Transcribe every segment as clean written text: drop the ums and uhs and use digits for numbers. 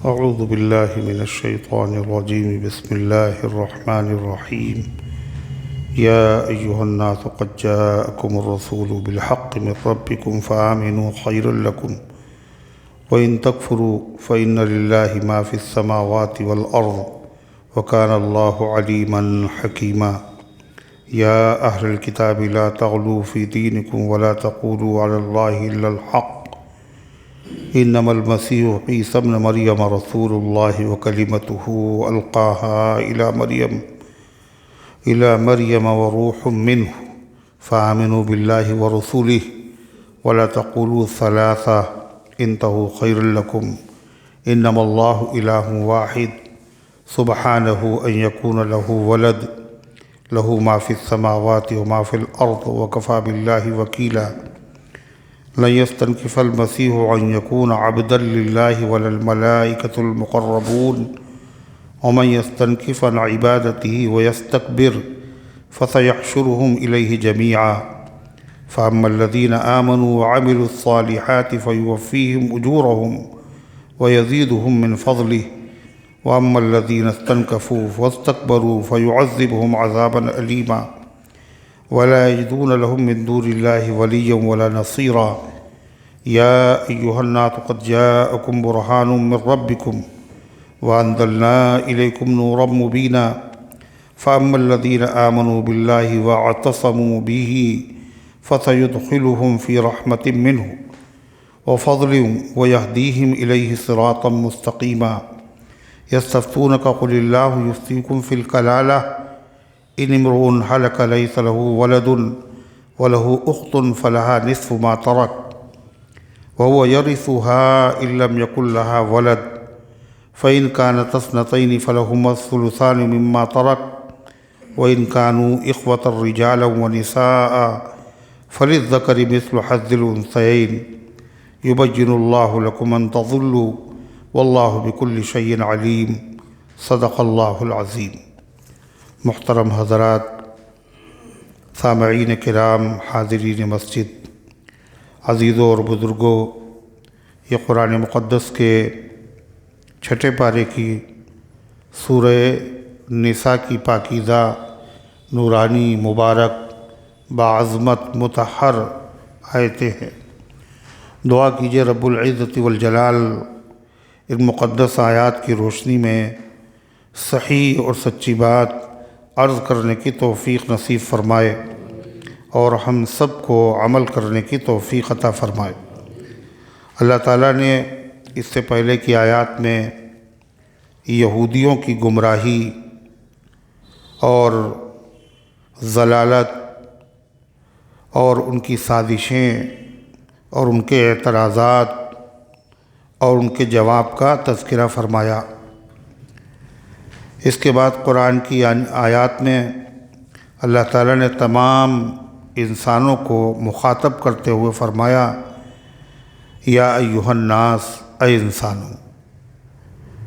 اعوذ باللہ من الشیطان الرجیم بسم اللہ الرحمن الرحیم یا ایہا الناس قد جاءکم الرسول بالحق من ربکم فآمنوا خیرا لکم وإن تکفروا فإن للہ ما فی السماوات والأرض وکان اللہ علیما حکیما یا اہل الکتاب لا تغلوا فی دینکم ولا تقولوا علی اللہ الا الحق انما المسیح عیسی ابن مریم رسول اللہ وکلمتہ القاها الى مریم وروح منہ فآمنوا باللہ ورسولہ ولا تقولوا ثلاثہ انتہوا خیر لکم انما اللہ الہ واحد سبحانہ ان یکون لہ ولد لہ ما فی السماوات وما فی الارض وکفی باللہ وکیلا لن يستنكف المسيح أن يكون عبدا لله ولا الملائكة المقربون ومن يستنكف عن عبادته ويستكبر فسيحشرهم إليه جميعا فأما الذين آمنوا وعملوا الصالحات فيوفيهم أجورهم ويزيدهم من فضله وأما الذين استنكفوا واستكبروا فيعذبهم عذابا أليما ولا يجدون لهم من دون الله وليا ولا نصيرا يا أيها الناس قد جاءكم برهان من ربكم وأنزلنا إليكم نورا مبينا فأما الذين آمنوا بالله واعتصموا به فسيدخلهم في رحمة منه وفضل ويهديهم إليه صراطا مستقيما يستفتونك قل الله يفتيكم في الكلالة إن امرؤ هلك ليس له ولد وله أخت فلها نصف ما ترك وهو يرثها إن لم يكن لها ولد فإن كانت اثنتين فلهما الثلثان مما ترك وإن كانوا إخوة رجالا ونساء فللذكر مثل حظ الأنثيين يبين الله لكم أن تضلوا والله بكل شيء عليم صدق الله العظيم۔ محترم حضرات، سامعین کرام، حاضرین مسجد، عزیزوں اور بزرگوں، یہ قرآن مقدس کے چھٹے پارے کی سورہ نساء کی پاکیزہ، نورانی، مبارک، باعظمت، مطہر آیتیں ہیں۔ دعا کیجئے رب العزت والجلال ان مقدس آیات کی روشنی میں صحیح اور سچی بات عرض کرنے کی توفیق نصیب فرمائے اور ہم سب کو عمل کرنے کی توفیق عطا فرمائے۔ اللہ تعالیٰ نے اس سے پہلے کی آیات میں یہودیوں کی گمراہی اور ضلالت اور ان کی سازشیں اور ان کے اعتراضات اور ان کے جواب کا تذکرہ فرمایا۔ اس کے بعد قرآن کی آیات میں اللہ تعالیٰ نے تمام انسانوں کو مخاطب کرتے ہوئے فرمایا، یا ایھا الناس، اے انسانوں،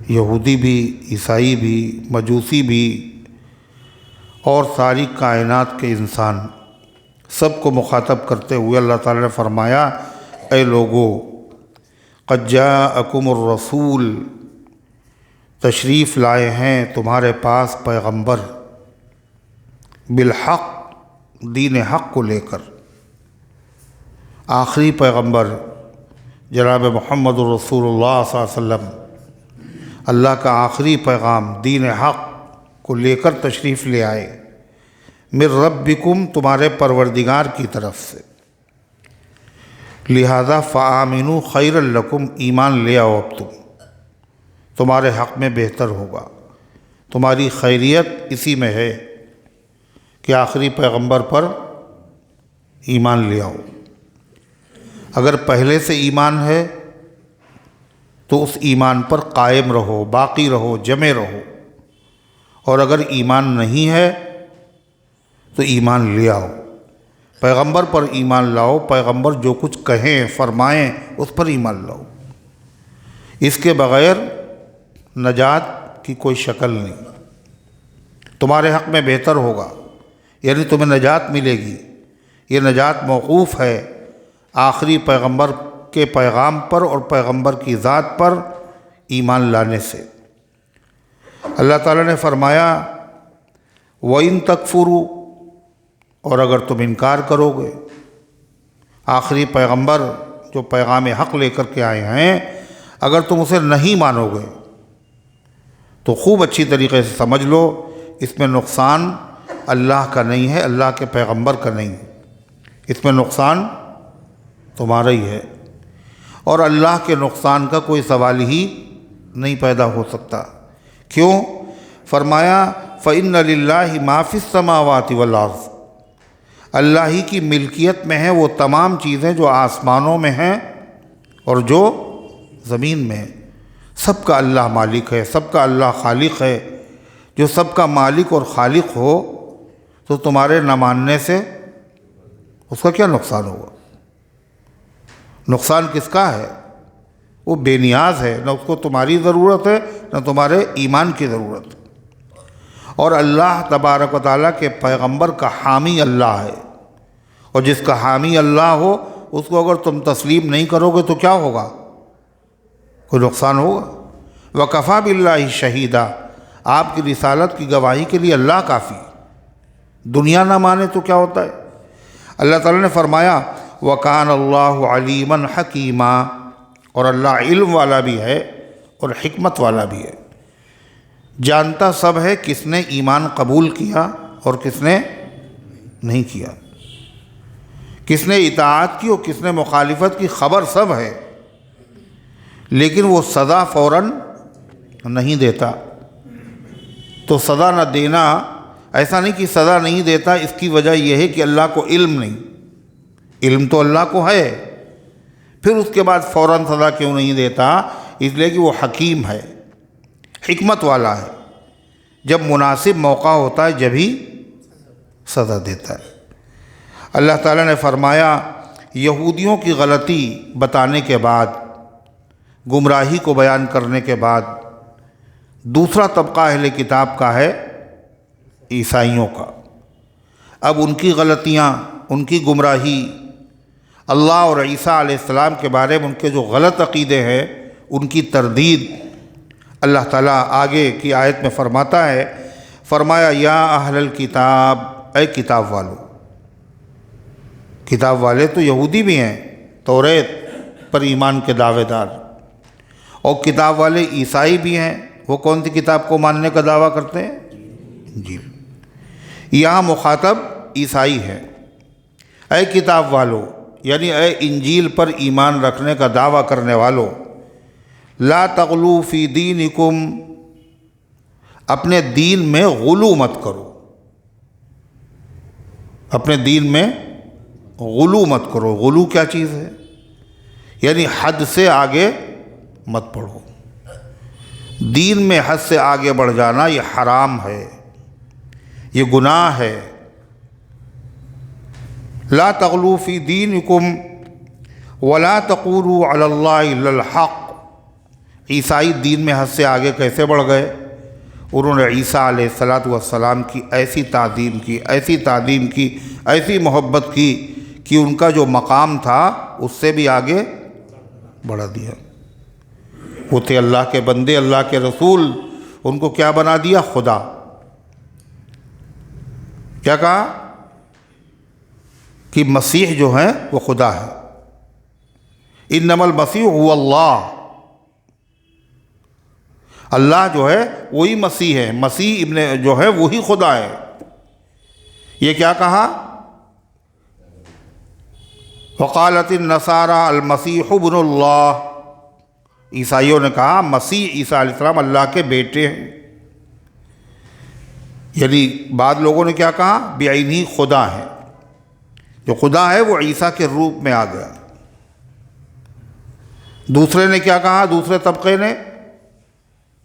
یہودی بھی، عیسائی بھی، مجوسی بھی اور ساری کائنات کے انسان، سب کو مخاطب کرتے ہوئے اللہ تعالیٰ نے فرمایا، اے لوگو، قد جاءکم الرسول، تشریف لائے ہیں تمہارے پاس پیغمبر، بالحق، دین حق کو لے کر۔ آخری پیغمبر جناب محمد رسول اللہ صلی اللہ علیہ وسلم اللہ کا آخری پیغام دین حق کو لے کر تشریف لے آئے، من ربکم، تمہارے پروردگار کی طرف سے، لہذا فآمنوا خیرا لکم، ایمان لے آؤ، اب تمہارے حق میں بہتر ہوگا، تمہاری خیریت اسی میں ہے کہ آخری پیغمبر پر ایمان لے آؤ۔ اگر پہلے سے ایمان ہے تو اس ایمان پر قائم رہو، باقی رہو، جمے رہو، اور اگر ایمان نہیں ہے تو ایمان لے آؤ، پیغمبر پر ایمان لاؤ، پیغمبر جو کچھ کہیں فرمائیں اس پر ایمان لاؤ۔ اس کے بغیر نجات کی کوئی شکل نہیں۔ تمہارے حق میں بہتر ہوگا، یعنی تمہیں نجات ملے گی۔ یہ نجات موقوف ہے آخری پیغمبر کے پیغام پر اور پیغمبر کی ذات پر ایمان لانے سے۔ اللہ تعالیٰ نے فرمایا وَإِن تَكْفُرُوا، اور اگر تم انکار کرو گے، آخری پیغمبر جو پیغام حق لے کر کے آئے ہیں، اگر تم اسے نہیں مانو گے تو خوب اچھی طریقے سے سمجھ لو اس میں نقصان اللہ کا نہیں ہے، اللہ کے پیغمبر کا نہیں ہے، اس میں نقصان تمہارا ہی ہے، اور اللہ کے نقصان کا کوئی سوال ہی نہیں پیدا ہو سکتا۔ کیوں؟ فرمایا فَإِنَّ لِلَّهِ مَا فِي السَّمَاوَاتِ وَالْأَرْضِ، اللہ ہی کی ملکیت میں ہیں وہ تمام چیزیں جو آسمانوں میں ہیں اور جو زمین میں ہیں، سب کا اللہ مالک ہے، سب کا اللہ خالق ہے۔ جو سب کا مالک اور خالق ہو تو تمہارے نہ ماننے سے اس کا کیا نقصان ہوگا؟ نقصان کس کا ہے؟ وہ بے نیاز ہے، نہ اس کو تمہاری ضرورت ہے نہ تمہارے ایمان کی ضرورت ہے۔ اور اللہ تبارک و تعالیٰ کے پیغمبر کا حامی اللہ ہے، اور جس کا حامی اللہ ہو اس کو اگر تم تسلیم نہیں کرو گے تو کیا ہوگا؟ کوئی نقصان ہوگا؟ وَكَفَى بِاللَّهِ شَهِيدًا، آپ کی رسالت کی گواہی کے لیے اللہ کافی، دنیا نہ مانے تو کیا ہوتا ہے؟ اللہ تعالیٰ نے فرمایا وَكَانَ اللَّهُ عَلِيمًا حَكِيمًا، اور اللہ علم والا بھی ہے اور حکمت والا بھی ہے، جانتا سب ہے کس نے ایمان قبول کیا اور کس نے نہیں کیا، کس نے اطاعت کی اور کس نے مخالفت کی، خبر سب ہے، لیکن وہ سزا فوراً نہیں دیتا۔ تو سزا نہ دینا، ایسا نہیں کہ سزا نہیں دیتا اس کی وجہ یہ ہے کہ اللہ کو علم نہیں، علم تو اللہ کو ہے، پھر اس کے بعد فوراً سزا کیوں نہیں دیتا؟ اس لیے کہ وہ حکیم ہے، حکمت والا ہے، جب مناسب موقع ہوتا ہے جبھی سزا دیتا ہے۔ اللہ تعالیٰ نے فرمایا یہودیوں کی غلطی بتانے کے بعد، گمراہی کو بیان کرنے کے بعد، دوسرا طبقہ اہل کتاب کا ہے عیسائیوں کا۔ اب ان کی غلطیاں، ان کی گمراہی، اللہ اور عیسیٰ علیہ السلام کے بارے میں ان کے جو غلط عقیدے ہیں ان کی تردید اللہ تعالیٰ آگے کی آیت میں فرماتا ہے، فرمایا یا اہل الکتاب، اے کتاب والو، کتاب والے تو یہودی بھی ہیں، توریت پر ایمان کے دعوے دار، اور کتاب والے عیسائی بھی ہیں، وہ کون سی کتاب کو ماننے کا دعویٰ کرتے ہیں؟ جی، یہاں مخاطب عیسائی ہے۔ اے کتاب والو یعنی اے انجیل پر ایمان رکھنے کا دعویٰ کرنے والو، لا تغلو فی دینکم، اپنے دین میں غلو مت کرو، اپنے دین میں غلو مت کرو۔ غلو کیا چیز ہے؟ یعنی حد سے آگے مت بڑھو، دین میں حد سے آگے بڑھ جانا یہ حرام ہے، یہ گناہ ہے۔ لا تغلو فی دینکم ولا تقولوا علی اللہ الا الحق، عیسائی دین میں حد سے آگے کیسے بڑھ گئے؟ انہوں نے عیسیٰ علیہ السلام کی ایسی تعظیم کی، ایسی تعظیم کی، ایسی محبت کی کہ ان کا جو مقام تھا اس سے بھی آگے بڑھا دیا۔ وہ تھے اللہ کے بندے، اللہ کے رسول، ان کو کیا بنا دیا؟ خدا۔ کیا کہا؟ کہ مسیح جو ہے وہ خدا ہے، انما المسیح هو اللہ، اللہ جو ہے وہی مسیح ہے، مسیح ابن جو ہے وہی خدا ہے۔ یہ کیا کہا؟ وقالت النصارى المسیح ابن اللہ، عیسائیوں نے کہا مسیح عیسیٰ علیہ السلام اللہ کے بیٹے ہیں، یعنی بعض لوگوں نے کیا کہا؟ بعینہ خدا ہے، جو خدا ہے وہ عیسیٰ کے روپ میں آ گیا۔ دوسرے نے کیا کہا؟ دوسرے طبقے نے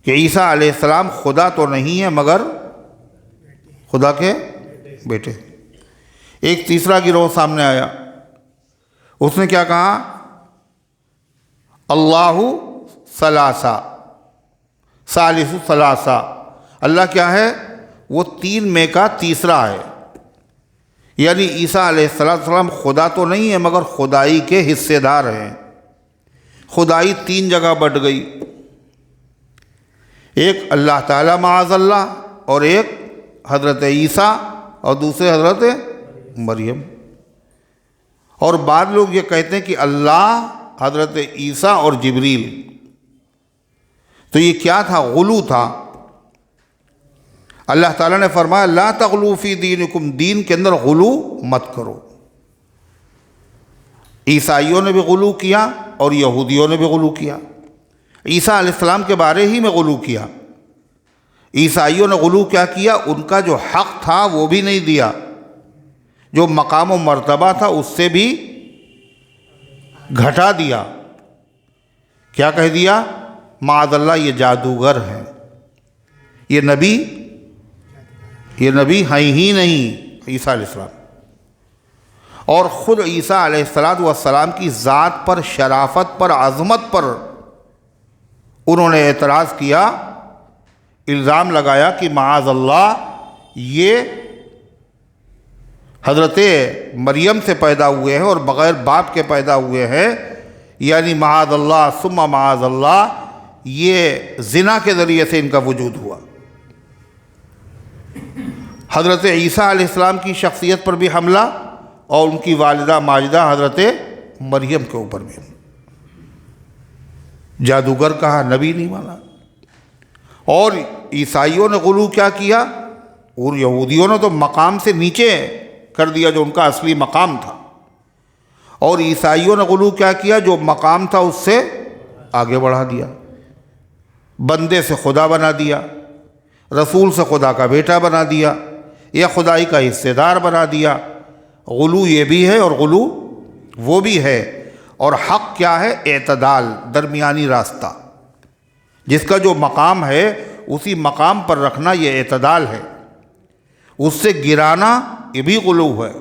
کہ عیسیٰ علیہ السلام خدا تو نہیں ہے مگر خدا کے بیٹے۔ ایک تیسرا گروہ سامنے آیا، اس نے کیا کہا؟ اللہ ثلاثہ، ثالث ثلاثہ، اللہ کیا ہے؟ وہ تین میں کا تیسرا ہے، یعنی عیسیٰ علیہ السلام خدا تو نہیں ہے مگر خدائی کے حصے دار ہیں۔ خدائی تین جگہ بٹ گئی، ایک اللہ تعالیٰ معاذ اللہ، اور ایک حضرت عیسیٰ اور دوسرے حضرت مریم۔ اور بعض لوگ یہ کہتے ہیں کہ اللہ، حضرت عیسیٰ اور جبریل۔ تو یہ کیا تھا؟ غلو تھا۔ اللہ تعالیٰ نے فرمایا لا تغلو فی دینکم، دین کے اندر غلو مت کرو۔ عیسائیوں نے بھی غلو کیا اور یہودیوں نے بھی غلو کیا۔ عیسیٰ علیہ السلام کے بارے ہی میں غلو کیا۔ عیسائیوں نے غلو کیا کیا؟ ان کا جو حق تھا وہ بھی نہیں دیا، جو مقام و مرتبہ تھا اس سے بھی گھٹا دیا۔ کیا کہہ دیا؟ معاذ اللہ یہ جادوگر ہیں، یہ نبی ہیں ہی نہیں عیسیٰ علیہ السلام۔ اور خود عیسیٰ علیہ السلام کی ذات پر، شرافت پر، عظمت پر انہوں نے اعتراض کیا، الزام لگایا کہ معاذ اللہ یہ حضرت مریم سے پیدا ہوئے ہیں اور بغیر باپ کے پیدا ہوئے ہیں، یعنی معاذ اللہ ثم معاذ اللہ یہ زنا کے ذریعے سے ان کا وجود ہوا۔ حضرت عیسیٰ علیہ السلام کی شخصیت پر بھی حملہ اور ان کی والدہ ماجدہ حضرت مریم کے اوپر بھی حملہ۔ جادوگر کہا، نبی نہیں مانا۔ اور عیسائیوں نے غلو کیا اور یہودیوں نے تو مقام سے نیچے کر دیا جو ان کا اصلی مقام تھا، اور عیسائیوں نے غلو کیا جو مقام تھا اس سے آگے بڑھا دیا، بندے سے خدا بنا دیا، رسول سے خدا کا بیٹا بنا دیا، یا خدائی کا حصے دار بنا دیا۔ غلو یہ بھی ہے اور غلو وہ بھی ہے۔ اور حق کیا ہے؟ اعتدال، درمیانی راستہ، جس کا جو مقام ہے اسی مقام پر رکھنا یہ اعتدال ہے۔ اس سے گرانا یہ بھی غلو ہے،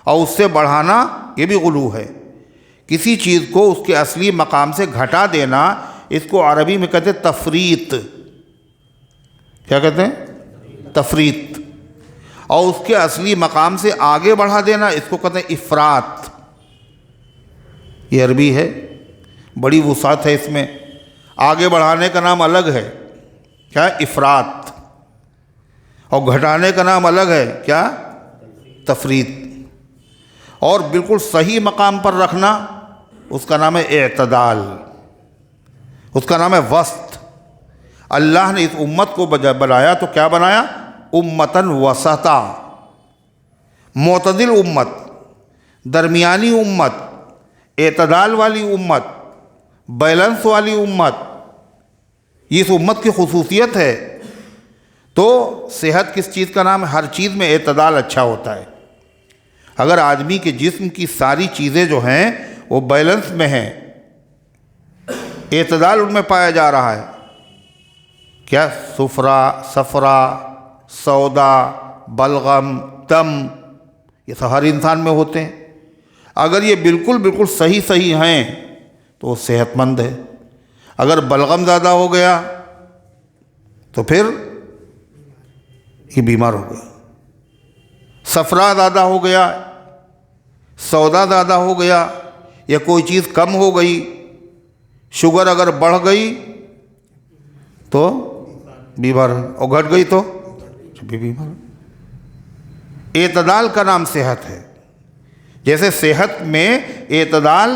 اور اس سے بڑھانا یہ بھی غلو ہے۔ کسی چیز کو اس کے اصلی مقام سے گھٹا دینا، اس کو عربی میں کہتے ہیں تفریط۔ کیا کہتے ہیں؟ تفریط۔ اور اس کے اصلی مقام سے آگے بڑھا دینا، اس کو کہتے ہیں افراط۔ یہ عربی ہے، بڑی وسعت ہے اس میں۔ آگے بڑھانے کا نام الگ ہے، کیا؟ افراط۔ اور گھٹانے کا نام الگ ہے، کیا؟ تفریط۔ اور بالکل صحیح مقام پر رکھنا، اس کا نام ہے اعتدال، اس کا نام ہے وسط۔ اللہ نے اس امت کو بنایا تو کیا بنایا؟ امتاً وسطا، معتدل امت، درمیانی امت، اعتدال والی امت، بیلنس والی امت۔ یہ اس امت کی خصوصیت ہے۔ تو صحت کس چیز کا نام ہے؟ ہر چیز میں اعتدال اچھا ہوتا ہے۔ اگر آدمی کے جسم کی ساری چیزیں جو ہیں وہ بیلنس میں ہیں، اعتدال ان میں پایا جا رہا ہے، کیا؟ صفرا، سودا، بلغم، دم، یہ تو ہر انسان میں ہوتے ہیں۔ اگر یہ بالکل صحیح ہیں تو وہ صحت مند ہے۔ اگر بلغم زیادہ ہو گیا تو پھر یہ بیمار ہو گیا۔ صفرا زیادہ ہو گیا، سودا زیادہ ہو گیا، یا کوئی چیز کم ہو گئی، شوگر اگر بڑھ گئی تو بیمار، اور گھٹ گئی تو بھی بیمار۔ اعتدال کا نام صحت ہے۔ جیسے صحت میں اعتدال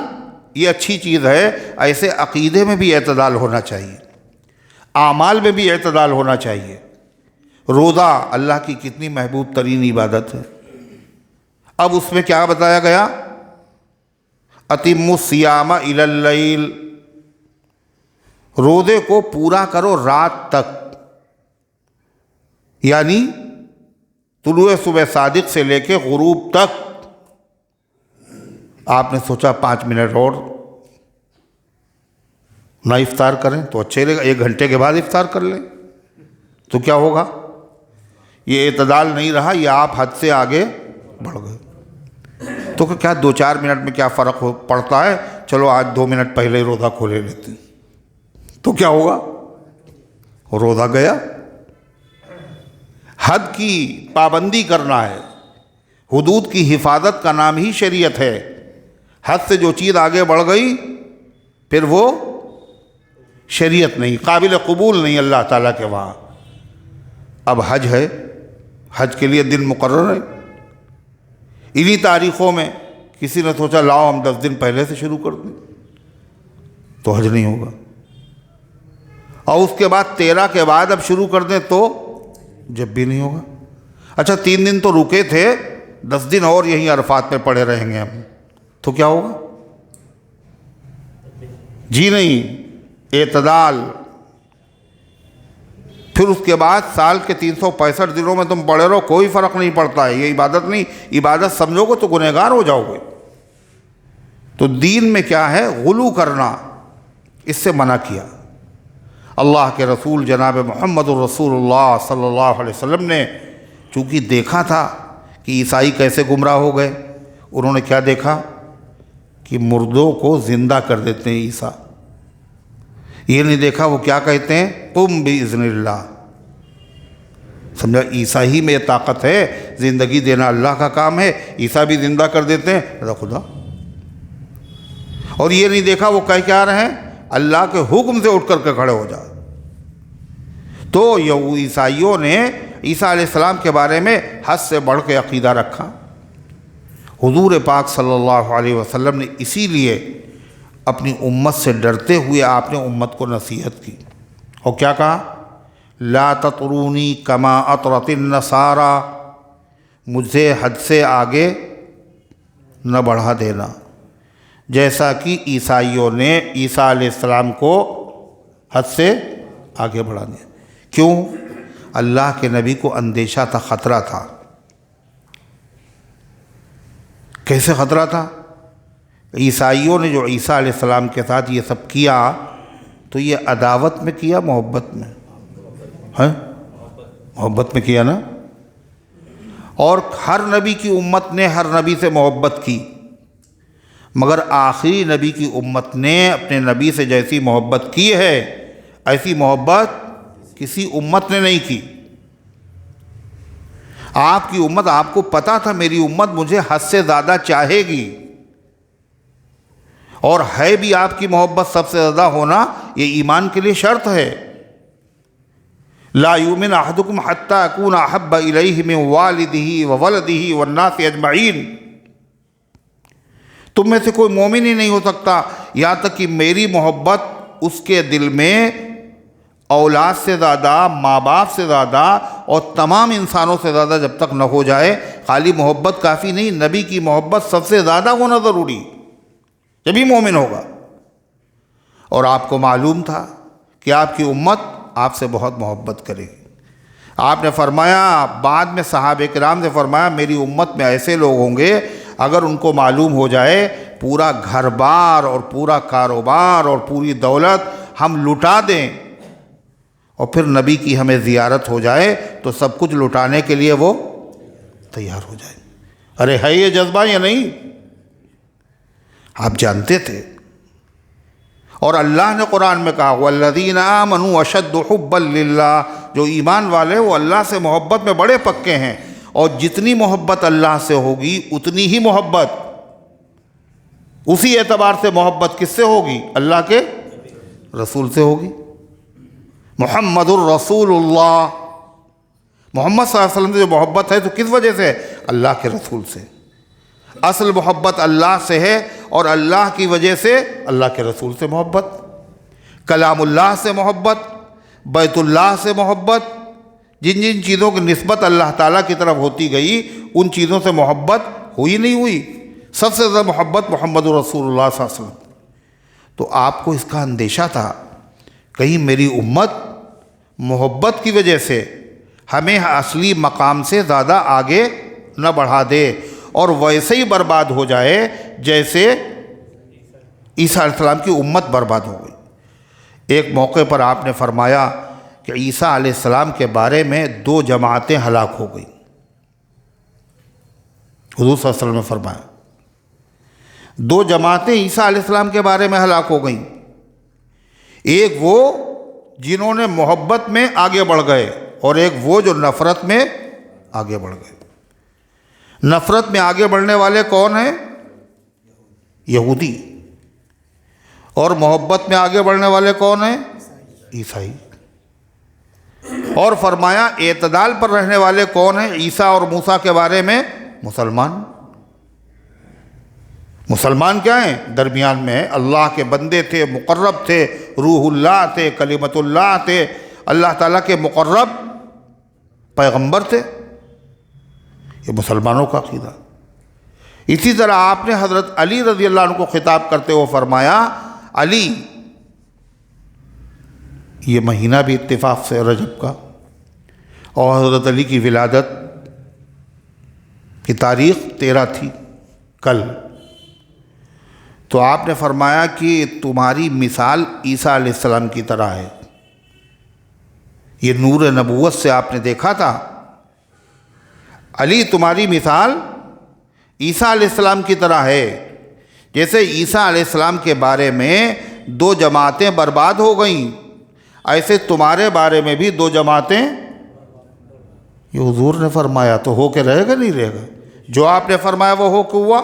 یہ اچھی چیز ہے، ایسے عقیدے میں بھی اعتدال ہونا چاہیے، اعمال میں بھی اعتدال ہونا چاہیے۔ روزہ اللہ کی کتنی محبوب ترین عبادت ہے۔ اب اس میں کیا بتایا گیا؟ اتموا الصیام الی اللیل، روزے کو پورا کرو رات تک، یعنی طلوع صبح صادق سے لے کے غروب تک۔ آپ نے سوچا 5 منٹ اور نہ افطار کریں تو اچھے لگے گا، 1 گھنٹے کے بعد افطار کر لیں تو کیا ہوگا؟ یہ اعتدال نہیں رہا، یہ آپ حد سے آگے بڑھ گئے۔ تو کیا 2-4 منٹ میں کیا فرق پڑتا ہے؟ چلو آج 2 منٹ پہلے ہی روزہ کھولے لیتے ہیں تو کیا ہوگا؟ روزہ گیا۔ حد کی پابندی کرنا ہے، حدود کی حفاظت کا نام ہی شریعت ہے۔ حد سے جو چیز آگے بڑھ گئی پھر وہ شریعت نہیں، قابل قبول نہیں اللہ تعالیٰ کے وہاں۔ اب حج ہے، حج کے لیے دن مقرر ہے، انہی تاریخوں میں کسی نے سوچا لاؤ ہم 10 دن پہلے سے شروع کر دیں، تو حج نہیں ہوگا۔ اور اس کے بعد 13 کے بعد اب شروع کر دیں تو جب بھی نہیں ہوگا۔ اچھا 3 دن تو رکے تھے، 10 دن اور یہیں عرفات میں پڑے رہیں گے ہم، تو کیا ہوگا؟ جی نہیں، اعتدال۔ پھر اس کے بعد سال کے 365 دنوں میں تم پڑے رہو، کوئی فرق نہیں پڑتا ہے، یہ عبادت نہیں، عبادت سمجھو گے تو گنہگار ہو جاؤ گے۔ تو دین میں کیا ہے؟ غلو کرنا، اس سے منع کیا۔ اللہ کے رسول جناب محمد الرسول اللہ صلی اللہ علیہ وسلم نے چونکہ دیکھا تھا کہ عیسائی کیسے گمراہ ہو گئے، انہوں نے کیا دیکھا کہ مردوں کو زندہ کر دیتے ہیں عیسیٰ۔ یہ نہیں دیکھا وہ کیا کہتے ہیں، قم باذن اللہ۔ سمجھا عیسیٰ ہی میں یہ طاقت ہے، زندگی دینا اللہ کا کام ہے، عیسیٰ بھی زندہ کر دیتے ہیں، رضا خدا۔ اور یہ نہیں دیکھا وہ کہہ کیا رہے ہیں، اللہ کے حکم سے اٹھ کر کے کھڑے ہو جا۔ تو عیسائیوں نے عیسیٰ علیہ السلام کے بارے میں حد سے بڑھ کے عقیدہ رکھا۔ حضور پاک صلی اللہ علیہ وسلم نے اسی لیے اپنی امت سے ڈرتے ہوئے آپ نے امت کو نصیحت کی، اور کیا کہا؟ لا تطرونی کما اطرت النصارى، مجھے حد سے آگے نہ بڑھا دینا، جیسا کہ عیسائیوں نے عیسیٰ علیہ السلام کو حد سے آگے بڑھا دیا۔ کیوں؟ اللہ کے نبی کو اندیشہ تھا، خطرہ تھا۔ کیسے خطرہ تھا؟ عیسائیوں نے جو عیسیٰ علیہ السلام کے ساتھ یہ سب کیا، تو یہ عداوت میں کیا، محبت میں؟ محبت میں کیا نا۔ اور ہر نبی کی امت نے ہر نبی سے محبت کی، مگر آخری نبی کی امت نے اپنے نبی سے جیسی محبت کی ہے، ایسی محبت کسی امت نے نہیں کی۔ آپ کی امت، آپ کو پتا تھا میری امت مجھے حد سے زیادہ چاہے گی، اور ہے بھی آپ کی محبت سب سے زیادہ ہونا، یہ ایمان کے لیے شرط ہے۔ لا یؤمن احدکم حتی اکون احب الیہ من والدہ وولدہ والناس اجمعین، تم میں سے کوئی مومن ہی نہیں ہو سکتا یہاں تک کہ میری محبت اس کے دل میں اولاد سے زیادہ، ماں باپ سے زیادہ اور تمام انسانوں سے زیادہ جب تک نہ ہو جائے۔ خالی محبت کافی نہیں، نبی کی محبت سب سے زیادہ ہونا ضروری، جبھی مومن ہوگا۔ اور آپ کو معلوم تھا کہ آپ کی امت آپ سے بہت محبت کرے گی۔ آپ نے فرمایا، بعد میں صحابہ کرام نے فرمایا، میری امت میں ایسے لوگ ہوں گے اگر ان کو معلوم ہو جائے پورا گھر بار اور پورا کاروبار اور پوری دولت ہم لٹا دیں، اور پھر نبی کی ہمیں زیارت ہو جائے تو سب کچھ لٹانے کے لیے وہ تیار ہو جائے۔ ارے ہے یہ جذبہ یا نہیں؟ آپ جانتے تھے۔ اور اللہ نے قرآن میں کہا والذین آمنوا اشد حبا للہ، جو ایمان والے وہ اللہ سے محبت میں بڑے پکے ہیں، اور جتنی محبت اللہ سے ہوگی اتنی ہی محبت، اسی اعتبار سے محبت کس سے ہوگی؟ اللہ کے رسول سے ہوگی۔ محمد الرسول اللہ، محمد صلی اللہ علیہ وسلم سے جو محبت ہے تو کس وجہ سے؟ اللہ کے رسول سے۔ اصل محبت اللہ سے ہے، اور اللہ کی وجہ سے اللہ کے رسول سے محبت، کلام اللہ سے محبت، بیت اللہ سے محبت، جن جن چیزوں کی نسبت اللہ تعالیٰ کی طرف ہوتی گئی ان چیزوں سے محبت ہوئی نہیں ہوئی۔ سب سے زیادہ محبت محمد رسول اللہ صلی اللہ علیہ وسلم۔ تو آپ کو اس کا اندیشہ تھا کہیں میری امت محبت کی وجہ سے ہمیں اصلی مقام سے زیادہ آگے نہ بڑھا دے، اور ویسے ہی برباد ہو جائے جیسے عیسیٰ علیہ السلام کی امت برباد ہو گئی۔ ایک موقع پر آپ نے فرمایا کہ عیسیٰ علیہ السلام کے بارے میں 2 جماعتیں ہلاک ہو گئیں۔ حضور صلی اللہ علیہ وسلم نے فرمایا 2 جماعتیں عیسیٰ علیہ السلام کے بارے میں ہلاک ہو گئیں۔ ایک وہ جنہوں نے محبت میں آگے بڑھ گئے، اور ایک وہ جو نفرت میں آگے بڑھ گئے۔ نفرت میں آگے بڑھنے والے کون ہیں؟ یہودی۔ اور محبت میں آگے بڑھنے والے کون ہیں؟ عیسائی. اور فرمایا اعتدال پر رہنے والے کون ہیں؟ عیسیٰ اور موسیٰ کے بارے میں مسلمان. مسلمان کیا ہیں؟ درمیان میں ہیں. اللہ کے بندے تھے، مقرب تھے، روح اللہ تھے، کلمت اللہ تھے، اللہ تعالیٰ کے مقرب پیغمبر تھے. یہ مسلمانوں کا عقیدہ. اسی طرح آپ نے حضرت علی رضی اللہ عنہ کو خطاب کرتے ہوئے فرمایا علی، یہ مہینہ بھی اتفاق سے رجب کا، اور حضرت علی کی ولادت کی تاریخ 13 تھی کل. تو آپ نے فرمایا کہ تمہاری مثال عیسیٰ علیہ السلام کی طرح ہے. یہ نور نبوت سے آپ نے دیکھا تھا. علی تمہاری مثال عیسیٰ علیہ السلام کی طرح ہے. جیسے عیسیٰ علیہ السلام کے بارے میں 2 جماعتیں برباد ہو گئیں، ایسے تمہارے بارے میں بھی 2 جماعتیں. یہ حضور نے فرمایا تو ہو کے رہے گا نہیں رہے گا؟ جو آپ نے فرمایا وہ ہو کے ہوا،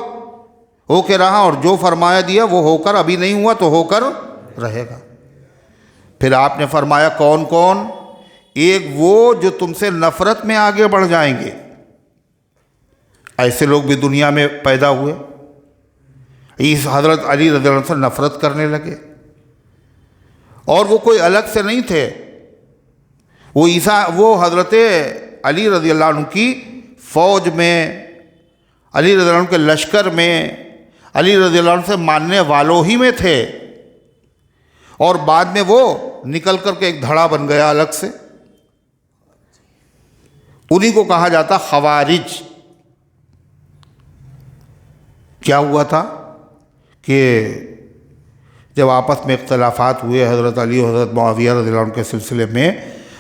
ہو کے رہا، اور جو فرمایا دیا وہ ہو کر ابھی نہیں ہوا تو ہو کر رہے گا. پھر آپ نے فرمایا کون کون؟ ایک وہ جو تم سے نفرت میں آگے بڑھ جائیں گے. ایسے لوگ بھی دنیا میں پیدا ہوئے. حضرت علی رضی اللہ عنہ سے نفرت کرنے لگے، اور وہ کوئی الگ سے نہیں تھے. وہ حضرت علی رضی اللہ عنہ کی فوج میں، علی رضی اللہ عنہ کے لشکر میں، علی رضی اللہ عنہ سے ماننے والوں ہی میں تھے. اور بعد میں وہ نکل کر کے ایک دھڑا بن گیا الگ سے. انہی کو کہا جاتا خوارج. کیا ہوا تھا کہ جب آپس میں اختلافات ہوئے حضرت علی اور حضرت معاویہ رضی اللہ عنہ کے سلسلے میں،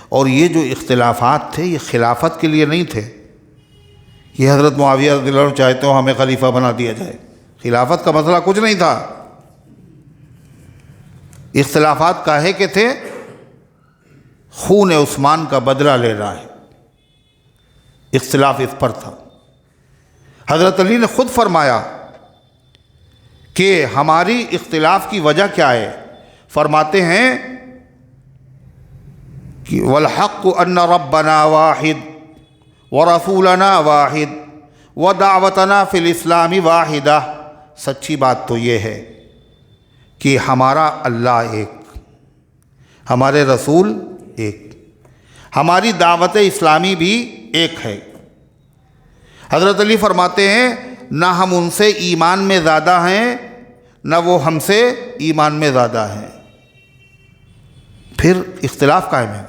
اور یہ جو اختلافات تھے یہ خلافت کے لیے نہیں تھے. یہ حضرت معاویہ رضی اللہ عنہ چاہتے ہو ہمیں خلیفہ بنا دیا جائے، خلافت کا مسئلہ کچھ نہیں تھا. اختلافات کاہے کے تھے؟ خون عثمان کا بدلہ لے رہا ہے، اختلاف اس پر تھا. حضرت علی نے خود فرمایا کہ ہماری اختلاف کی وجہ کیا ہے؟ فرماتے ہیں کہ والحق ان ربنا واحد ورسولنا واحد ودعوتنا فی الاسلام واحدہ. سچی بات تو یہ ہے کہ ہمارا اللہ ایک، ہمارے رسول ایک، ہماری دعوت اسلامی بھی ایک ہے. حضرت علی فرماتے ہیں نہ ہم ان سے ایمان میں زیادہ ہیں نہ وہ ہم سے ایمان میں زیادہ ہیں. پھر اختلاف قائم ہے.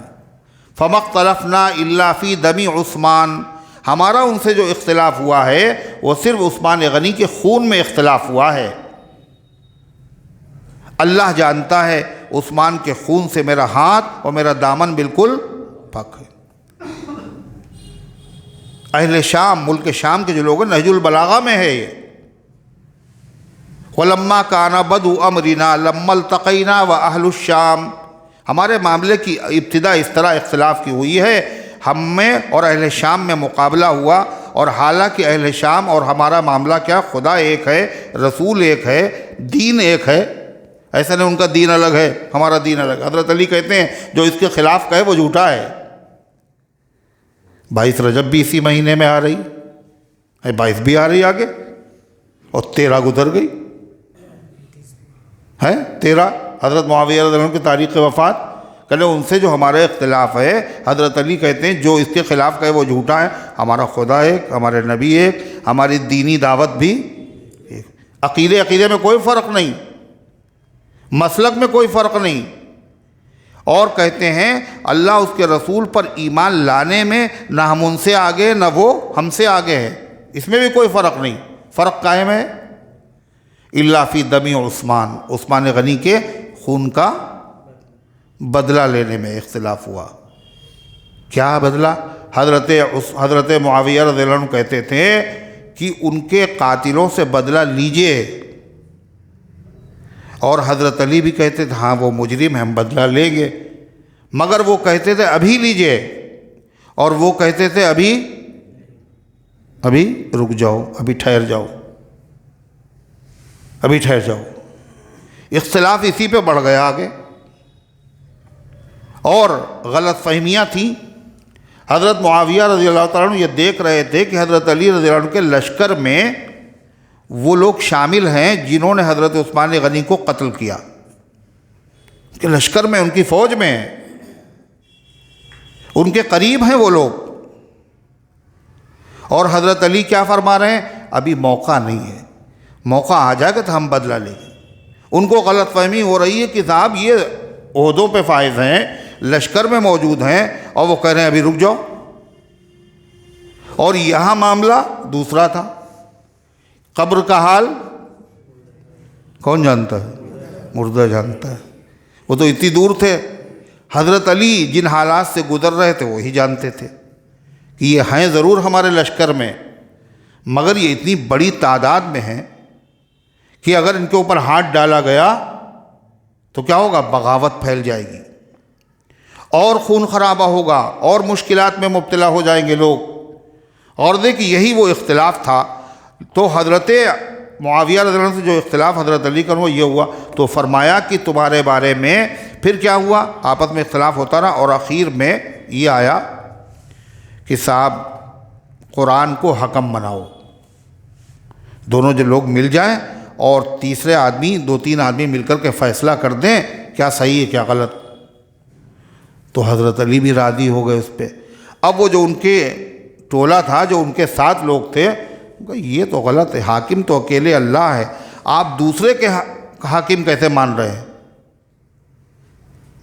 فما اختلفنا الا فی دم عثمان. ہمارا ان سے جو اختلاف ہوا ہے وہ صرف عثمان غنی کے خون میں اختلاف ہوا ہے. اللہ جانتا ہے عثمان کے خون سے میرا ہاتھ اور میرا دامن بالکل پاک ہے. اہل شام، ملک شام کے جو لوگ ہیں، نہج البلاغہ میں ہے یہ. وَلَمَّا كَانَ بَدْءُ أَمْرِنَا لَمَّا الْتَقَيْنَا وَأَهْلُ الشَّامِ. ہمارے معاملے کی ابتدا اس طرح اختلاف کی ہوئی ہے، ہم میں اور اہل شام میں مقابلہ ہوا، اور حالانکہ اہل شام اور ہمارا معاملہ کیا؟ خدا ایک ہے، رسول ایک ہے، دین ایک ہے. ایسا نہیں ان کا دین الگ ہے ہمارا دین الگ. حضرت علی کہتے ہیں جو اس کے خلاف کہے وہ جھوٹا ہے. 22 رجب بھی اسی مہینے میں آ رہی ہے، 22 بھی آ رہی آگے، اور 13 گزر گئی ہے. 13 حضرت معاویہ رضی اللہ عنہ کی تاریخ وفات. کہنے ان سے جو ہمارا اختلاف ہے، حضرت علی کہتے ہیں جو اس کے خلاف کہے وہ جھوٹا ہے. ہمارا خدا ایک، ہمارے نبی ایک، ہماری دینی دعوت بھی ایک. عقیدے میں کوئی فرق نہیں، مسلک میں کوئی فرق نہیں. اور کہتے ہیں اللہ اس کے رسول پر ایمان لانے میں نہ ہم ان سے آگے نہ وہ ہم سے آگے ہے، اس میں بھی کوئی فرق نہیں. فرق قائم ہے الا فی دم عثمان. عثمان غنی کے خون کا بدلہ لینے میں اختلاف ہوا. کیا بدلہ؟ حضرت معاویہ رضی اللہ عنہ کہتے تھے کہ ان کے قاتلوں سے بدلہ لیجئے، اور حضرت علی بھی کہتے تھے ہاں وہ مجرم ہیں ہم بدلہ لیں گے، مگر وہ کہتے تھے ابھی لیجئے، اور وہ کہتے تھے ابھی رک جاؤ، ابھی ٹھہر جاؤ، ابھی ٹھہر جاؤ. اختلاف اسی پہ بڑھ گیا آگے. اور غلط فہمیاں تھیں۔ حضرت معاویہ رضی اللہ تعالیٰ عنہ یہ دیکھ رہے تھے کہ حضرت علی رضی اللہ عنہ کے لشکر میں وہ لوگ شامل ہیں جنہوں نے حضرت عثمان غنی کو قتل کیا، کہ لشکر میں، ان کی فوج میں ہیں، ان کے قریب ہیں وہ لوگ۔ اور حضرت علی کیا فرما رہے ہیں؟ ابھی موقع نہیں ہے، موقع آ جائے گا تو ہم بدلہ لیں گے۔ ان کو غلط فہمی ہو رہی ہے کہ صاحب یہ عہدوں پہ فائز ہیں، لشکر میں موجود ہیں، اور وہ کہہ رہے ہیں ابھی رک جاؤ۔ اور یہاں معاملہ دوسرا تھا۔ قبر کا حال کون جانتا ہے؟ مردہ جانتا ہے۔ وہ تو اتنی دور تھے، حضرت علی جن حالات سے گزر رہے تھے وہی جانتے تھے کہ یہ ہیں ضرور ہمارے لشکر میں، مگر یہ اتنی بڑی تعداد میں ہیں کہ اگر ان کے اوپر ہاتھ ڈالا گیا تو کیا ہوگا؟ بغاوت پھیل جائے گی، اور خون خرابہ ہوگا، اور مشکلات میں مبتلا ہو جائیں گے لوگ۔ اور دیکھیں یہی وہ اختلاف تھا۔ تو حضرت معاویہ رضی اللہ عنہ سے جو اختلاف حضرت علی کا وہ یہ ہوا، تو فرمایا کہ تمہارے بارے میں پھر کیا ہوا؟ آپس میں اختلاف ہوتا رہا، اور آخر میں یہ آیا کہ صاحب قرآن کو حکم بناؤ، دونوں جو لوگ مل جائیں اور تیسرے آدمی، 2-3 آدمی مل کر کے فیصلہ کر دیں کیا صحیح ہے کیا غلط۔ تو حضرت علی بھی راضی ہو گئے اس پہ۔ اب وہ جو ان کے ٹولہ تھا، جو ان کے ساتھ لوگ تھے، یہ تو غلط ہے، حاکم تو اکیلے اللہ ہے، آپ دوسرے کے حاکم کیسے مان رہے ہیں؟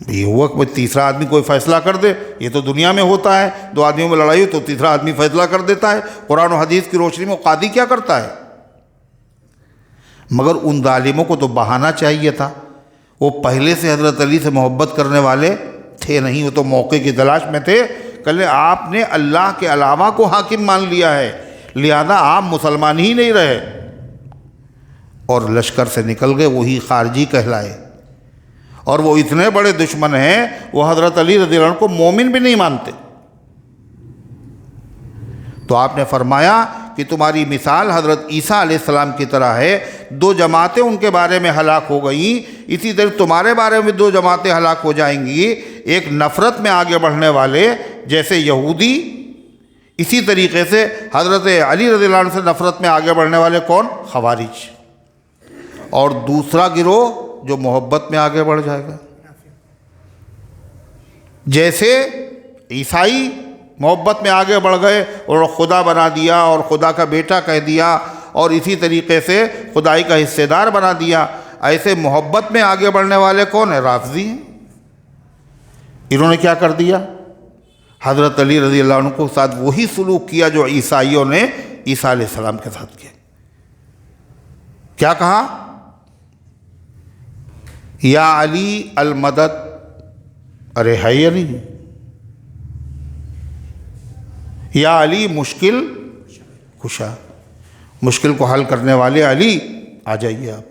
یہ ہوا کہ تیسرا آدمی کوئی فیصلہ کر دے، یہ تو دنیا میں ہوتا ہے، 2 آدمیوں میں لڑائی ہو تو تیسرا آدمی فیصلہ کر دیتا ہے۔ قرآن و حدیث کی روشنی میں قاضی کیا کرتا ہے؟ مگر ان ظالموں کو تو بہانا چاہیے تھا، وہ پہلے سے حضرت علی سے محبت کرنے والے تھے نہیں، وہ تو موقع کی تلاش میں تھے۔ کہلے آپ نے اللہ کے علاوہ کو حاکم مان لیا ہے، لہذا آپ مسلمان ہی نہیں رہے، اور لشکر سے نکل گئے، وہی خارجی کہلائے۔ اور وہ اتنے بڑے دشمن ہیں، وہ حضرت علی رضی اللہ عنہ کو مومن بھی نہیں مانتے۔ تو آپ نے فرمایا کہ تمہاری مثال حضرت عیسیٰ علیہ السلام کی طرح ہے، 2 جماعتیں ان کے بارے میں ہلاک ہو گئیں، اسی طرح تمہارے بارے میں 2 جماعتیں ہلاک ہو جائیں گی، ایک نفرت میں آگے بڑھنے والے جیسے یہودی، اسی طریقے سے حضرت علی رضی اللہ عنہ سے نفرت میں آگے بڑھنے والے کون؟ خوارج، اور دوسرا گروہ جو محبت میں آگے بڑھ جائے گا۔ جیسے عیسائی محبت میں آگے بڑھ گئے اور خدا بنا دیا اور خدا کا بیٹا کہہ دیا، اور اسی طریقے سے خدائی کا حصے دار بنا دیا، ایسے محبت میں آگے بڑھنے والے کون ہیں؟ رافضی ہیں۔ انہوں نے کیا کر دیا؟ حضرت علی رضی اللہ عنہ کو ساتھ وہی سلوک کیا جو عیسائیوں نے عیسیٰ علیہ السلام کے ساتھ کیا۔ کیا کہا؟ یا علی المدد، ارے ہے یا نہیں؟ یا علی مشکل کشا، مشکل کو حل کرنے والے علی آ جائیے آپ۔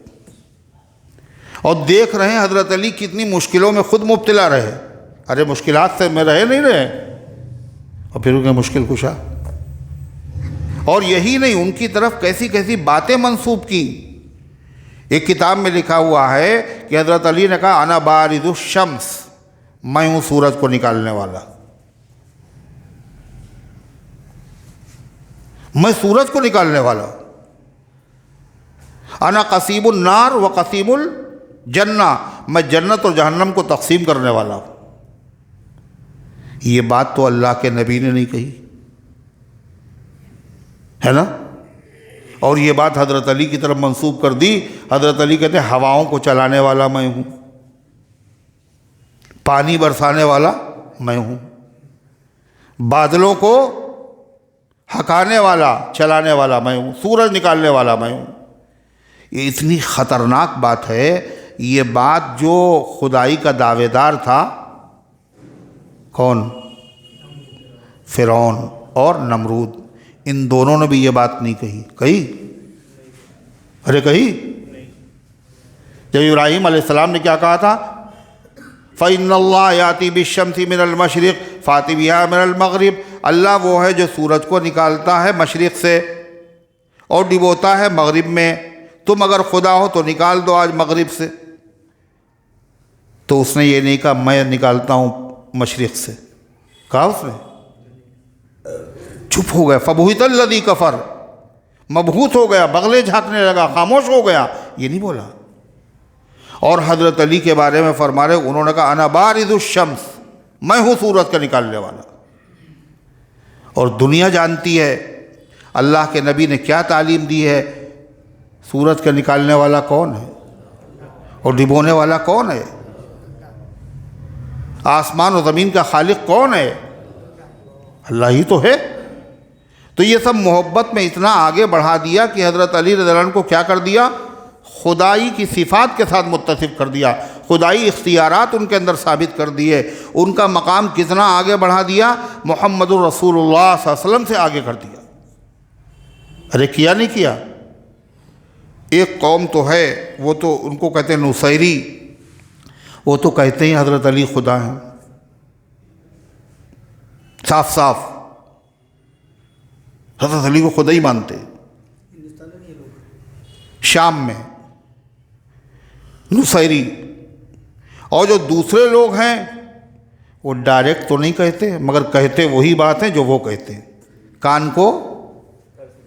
اور دیکھ رہے ہیں حضرت علی کتنی مشکلوں میں خود مبتلا رہے، ارے مشکلات سے میں رہے نہیں رہے، اور پھر ان کے مشکل کشا۔ اور یہی نہیں، ان کی طرف کیسی کیسی باتیں منسوب کی۔ ایک کتاب میں لکھا ہوا ہے کہ حضرت علی نے کہا انا بارز الشمس، میں ہوں سورج کو نکالنے والا، میں سورج کو نکالنے والا ہوں۔ انا قسیم النار و قسیم الجنہ، میں جنت اور جہنم کو تقسیم کرنے والا ہوں۔ یہ بات تو اللہ کے نبی نے نہیں کہی ہے نا؟ اور یہ بات حضرت علی کی طرف منسوب کر دی۔ حضرت علی کہتے ہیں ہواؤں کو چلانے والا میں ہوں، پانی برسانے والا میں ہوں، بادلوں کو ہکانے والا چلانے والا میں ہوں، سورج نکالنے والا میں ہوں۔ یہ اتنی خطرناک بات ہے۔ یہ بات جو خدائی کا دعوے دار تھا کون؟ فرعون اور نمرود، ان دونوں نے بھی یہ بات نہیں کہی۔ کہی؟ ارے کہی؟ جب ابراہیم علیہ السلام نے کیا کہا تھا؟ فَإِنَّ اللَّهَ يَأْتِي بِالشَّمْسِ مِنَ الْمَشْرِقِ فَأْتِ بِهَا مِنَ الْمَغْرِبِ، اللہ وہ ہے جو سورج کو نکالتا ہے مشرق سے اور ڈبوتا ہے مغرب میں، تم اگر خدا ہو تو نکال دو آج مغرب سے۔ تو اس نے یہ نہیں کہا میں نکالتا ہوں مشرق سے، کہا اس نے، چپ ہو گیا، فبہت الذی کفر، مبہوت ہو گیا، بغلیں جھانکنے لگا، خاموش ہو گیا، یہ نہیں بولا۔ اور حضرت علی کے بارے میں فرما رہے، انہوں نے کہا انا بارز الشمس، میں ہوں سورج کا نکالنے والا۔ اور دنیا جانتی ہے اللہ کے نبی نے کیا تعلیم دی ہے، سورج کا نکالنے والا کون ہے اور ڈبونے والا کون ہے، آسمان و زمین کا خالق کون ہے، اللہ ہی تو ہے۔ تو یہ سب محبت میں اتنا آگے بڑھا دیا کہ حضرت علی رضی اللہ عنہ کو کیا کر دیا، خدائی کی صفات کے ساتھ متصف کر دیا، خدائی اختیارات ان کے اندر ثابت کر دیے، ان کا مقام کتنا آگے بڑھا دیا، محمد الرسول اللہ صلی اللہ علیہ وسلم سے آگے کر دیا۔ ارے کیا نہیں کیا؟ ایک قوم تو ہے، وہ تو ان کو کہتے ہیں نصیری، وہ تو کہتے ہیں حضرت علی خدا ہیں، صاف صاف حضرت علی کو خدا ہی مانتے، شام میں نصیری۔ اور جو دوسرے لوگ ہیں وہ ڈائریکٹ تو نہیں کہتے، مگر کہتے وہی بات ہیں جو وہ کہتے ہیں، کان کو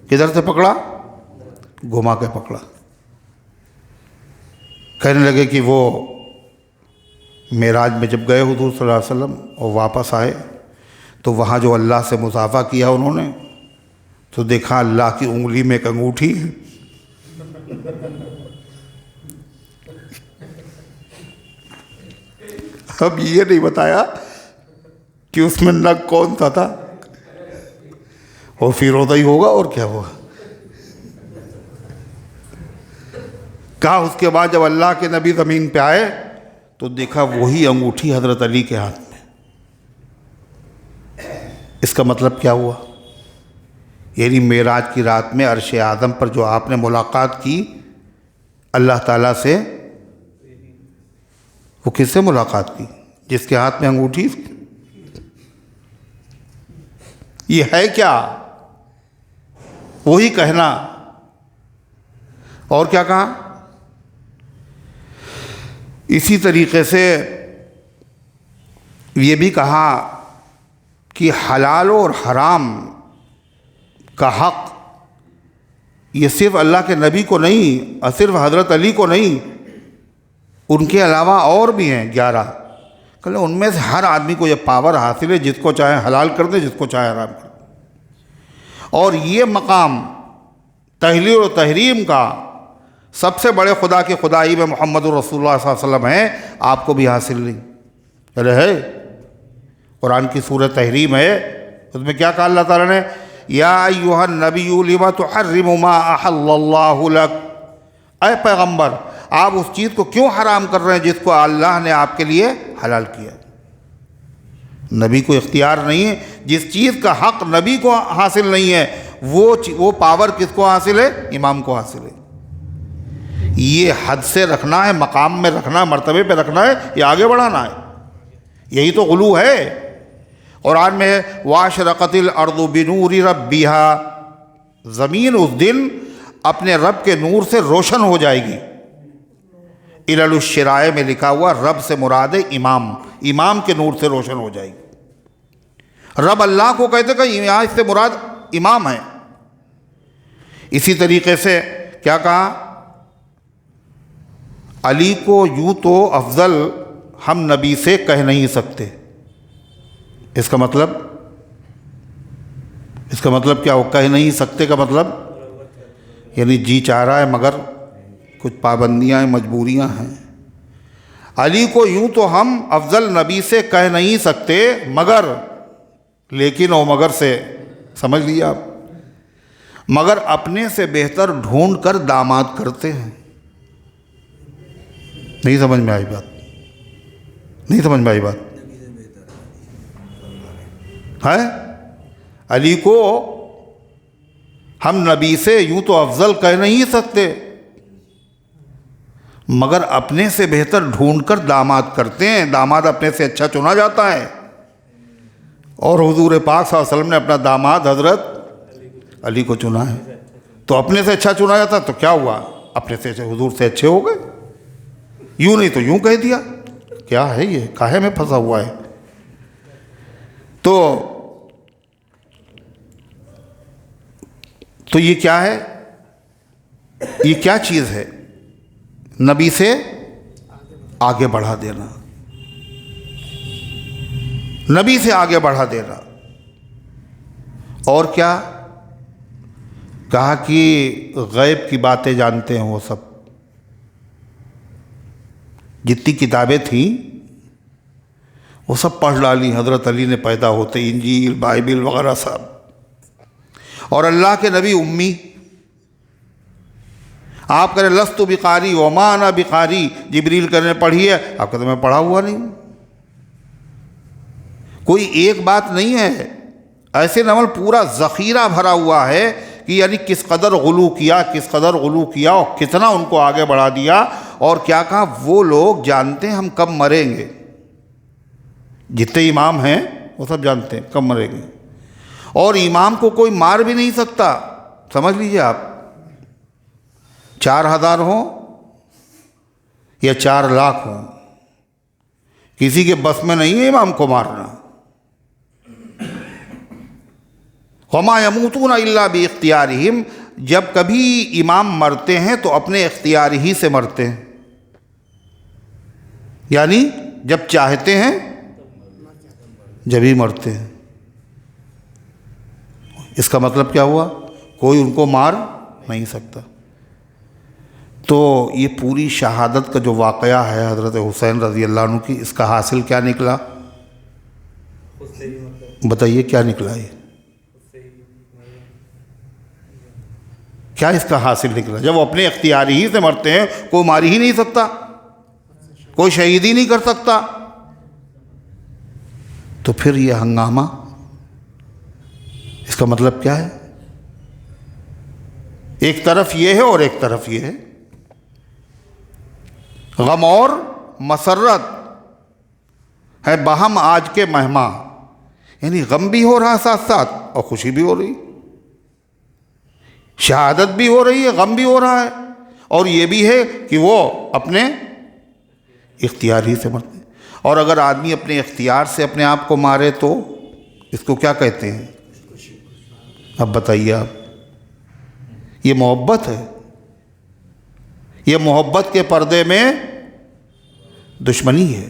کدھر سے پکڑا، گھما کے پکڑا۔ کہنے لگے کہ وہ معراج میں جب گئے حضور صلی اللہ علیہ وسلم اور واپس آئے تو وہاں جو اللہ سے مصافحہ کیا انہوں نے، تو دیکھا اللہ کی انگلی میں ایک انگوٹھی، اب یہ نہیں بتایا کہ اس میں نگ کون سا تھا، وہ فیروزہ ہی ہوگا اور کیا ہوگا۔ کہا اس کے بعد جب اللہ کے نبی زمین پہ آئے تو دیکھا وہی انگوٹھی حضرت علی کے ہاتھ میں۔ اس کا مطلب کیا ہوا؟ یعنی معراج کی رات میں عرش اعظم پر جو آپ نے ملاقات کی اللہ تعالیٰ سے، وہ کس سے ملاقات کی؟ جس کے ہاتھ میں انگوٹھی۔ یہ ہے کیا؟ وہی کہنا۔ اور کیا کہا؟ اسی طریقے سے یہ بھی کہا کہ حلال اور حرام کا حق یہ صرف اللہ کے نبی کو نہیں، اور صرف حضرت علی کو نہیں، ان کے علاوہ اور بھی ہیں 11۔ کہ ان میں سے ہر آدمی کو یہ پاور حاصل ہے، جس کو چاہے حلال کر دے، جس کو چاہے حرام کر دے۔ اور یہ مقام تحلیل و تحریم کا سب سے بڑے خدا کی خدائی میں محمد الرسول اللہ صلی اللہ علیہ وسلم ہے، آپ کو بھی حاصل نہیں۔ ارے ہے، قرآن کی سورۃ تحریم ہے، اس میں کیا کہا اللہ تعالیٰ نے؟ یا ایھا النبی لم تحرم ما احل اللہ لک، اے پیغمبر آپ اس چیز کو کیوں حرام کر رہے ہیں جس کو اللہ نے آپ کے لیے حلال کیا۔ نبی کو اختیار نہیں ہے، جس چیز کا حق نبی کو حاصل نہیں ہے وہ پاور کس کو حاصل ہے؟ امام کو حاصل ہے۔ یہ حد سے رکھنا ہے، مقام میں رکھنا ہے، مرتبے پہ رکھنا ہے، یہ آگے بڑھانا ہے، یہی تو غلو ہے۔ قرآن میں ہے وَأَشْرَقَتِ الْأَرْضُ بِنُورِ رَبِّهَا، زمین اس دن اپنے رب کے نور سے روشن ہو جائے گی۔ علل الشرائع میں لکھا ہوا رب سے مراد ہے امام، امام کے نور سے روشن ہو جائے گی۔ رب اللہ کو کہتے کہ یہاں اس سے مراد امام ہے۔ اسی طریقے سے کیا کہا؟ علی کو یوں تو افضل ہم نبی سے کہہ نہیں سکتے۔ اس کا مطلب کیا ہو؟ کہہ نہیں سکتے کا مطلب یعنی جی چاہ رہا ہے مگر کچھ پابندیاں ہیں، مجبوریاں ہیں۔ علی کو یوں تو ہم افضل نبی سے کہہ نہیں سکتے، مگر، لیکن اور مگر سے سمجھ لیا آپ، مگر اپنے سے بہتر ڈھونڈ کر داماد کرتے ہیں۔ نہیں سمجھ میں آئی بات؟ نہیں سمجھ میں آئی بات ہے؟ علی کو ہم نبی سے یوں تو افضل کہہ نہیں سکتے، مگر اپنے سے بہتر ڈھونڈ کر داماد کرتے ہیں۔ داماد اپنے سے اچھا چنا جاتا ہے، اور حضور پاک صلی اللہ علیہ وسلم نے اپنا داماد حضرت علی کو چنا ہے۔ تو اپنے سے اچھا چنا جاتا تو کیا ہوا؟ اپنے سے حضور سے اچھے ہو گئے، یوں نہیں تو یوں کہہ دیا۔ کیا ہے یہ؟ کاہے میں پھنسا ہوا ہے؟ تو یہ کیا ہے؟ یہ کیا چیز ہے؟ نبی سے آگے بڑھا دینا، نبی سے آگے بڑھا دینا۔ اور کیا کہا کہ غیب کی باتیں جانتے ہیں وہ سب، جتنی کتابیں تھیں وہ سب پڑھ ڈالی حضرت علی نے پیدا ہوتے، انجیل، بائبل وغیرہ سب۔ اور اللہ کے نبی امی، آپ کہہ رہے لست بقاری وما انا بقاری، جبریل کہنے پڑھی ہے، آپ کہتے میں پڑھا ہوا نہیں۔ کوئی ایک بات نہیں ہے، ایسے نمل پورا ذخیرہ بھرا ہوا ہے کہ یعنی کس قدر غلو کیا، کس قدر غلو کیا اور کتنا ان کو آگے بڑھا دیا۔ اور کیا کہا؟ وہ لوگ جانتے ہیں ہم کب مریں گے، جتنے امام ہیں وہ سب جانتے ہیں کب مریں گے، اور امام کو کوئی مار بھی نہیں سکتا۔ سمجھ لیجئے آپ، 4000 ہوں یا 4 لاکھ ہوں، کسی کے بس میں نہیں ہے امام کو مارنا۔ وما یموتون الا باختیارہم، جب کبھی امام مرتے ہیں تو اپنے اختیار ہی سے مرتے ہیں، یعنی جب چاہتے ہیں جب ہی مرتے ہیں۔ اس کا مطلب کیا ہوا؟ کوئی ان کو مار نہیں سکتا۔ تو یہ پوری شہادت کا جو واقعہ ہے حضرت حسین رضی اللہ عنہ کی، اس کا حاصل کیا نکلا؟ بتائیے کیا نکلا؟ یہ کیا اس کا حاصل نکلا؟ جب وہ اپنے اختیاری ہی سے مرتے ہیں، کوئی مار ہی نہیں سکتا، کوئی شہید ہی نہیں کر سکتا، تو پھر یہ ہنگامہ، اس کا مطلب کیا ہے؟ ایک طرف یہ ہے اور ایک طرف یہ ہے، غم اور مسرت ہے باہم آج کے مہماں، یعنی غم بھی ہو رہا ساتھ ساتھ اور خوشی بھی ہو رہی، شہادت بھی ہو رہی ہے، غم بھی ہو رہا ہے، اور یہ بھی ہے کہ وہ اپنے اختیار ہی سے مرتے ہیں۔ اور اگر آدمی اپنے اختیار سے اپنے آپ کو مارے تو اس کو کیا کہتے ہیں؟ اب بتائیے آپ، یہ محبت ہے، یہ محبت کے پردے میں دشمنی ہے۔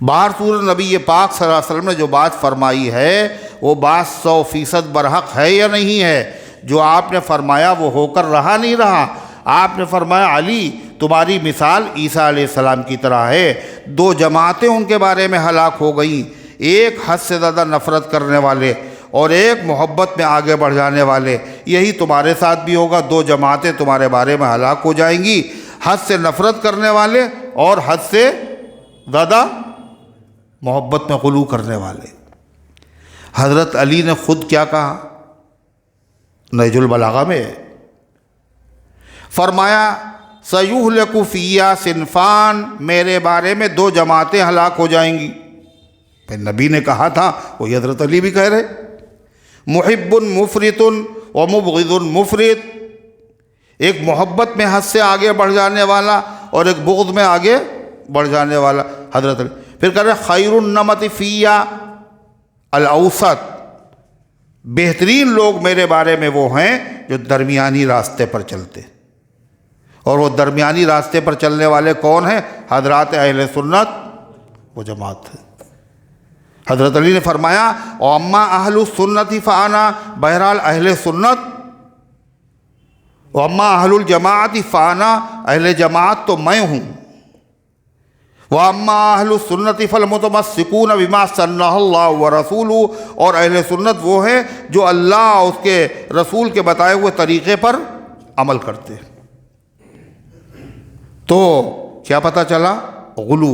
باہر صورت نبی پاک صلی اللہ علیہ وسلم نے جو بات فرمائی ہے وہ بات 100% برحق ہے یا نہیں ہے؟ جو آپ نے فرمایا وہ ہو کر رہا نہیں رہا۔ آپ نے فرمایا علی تمہاری مثال عیسیٰ علیہ السلام کی طرح ہے، 2 جماعتیں ان کے بارے میں ہلاک ہو گئیں، ایک حد سے زیادہ نفرت کرنے والے اور ایک محبت میں آگے بڑھ جانے والے۔ یہی تمہارے ساتھ بھی ہوگا، 2 جماعتیں تمہارے بارے میں ہلاک ہو جائیں گی، حد سے نفرت کرنے والے اور حد سے زیادہ محبت میں غلو کرنے والے۔ حضرت علی نے خود کیا کہا نہج البلاغہ میں؟ فرمایا سیہلک فیہ صنفان، میرے بارے میں 2 جماعتیں ہلاک ہو جائیں گی۔ پھر نبی نے کہا تھا، وہی حضرت علی بھی کہہ رہے، محب مفرط و مبغض مفرط، ایک محبت میں حد سے آگے بڑھ جانے والا اور ایک بغض میں آگے بڑھ جانے والا حضرت علی۔ پھر کہہ رہے خیر النمط فیہ الاوسط، بہترین لوگ میرے بارے میں وہ ہیں جو درمیانی راستے پر چلتے، اور وہ درمیانی راستے پر چلنے والے کون ہیں؟ حضرات اہل سنت وہ جماعت ہے۔ حضرت علی نے فرمایا اما اہل السنت فانا، بہرحال اہل سنت، اما اہل الجماعت فانا، اہل جماعت تو میں ہوں، واما اہل السنت فالمتمسکون بما سنہ اللہ ورسولہ، اور اہل سنت وہ ہیں جو اللہ اور اس کے رسول کے بتائے ہوئے طریقے پر عمل کرتے ہیں۔ تو کیا پتہ چلا؟ غلو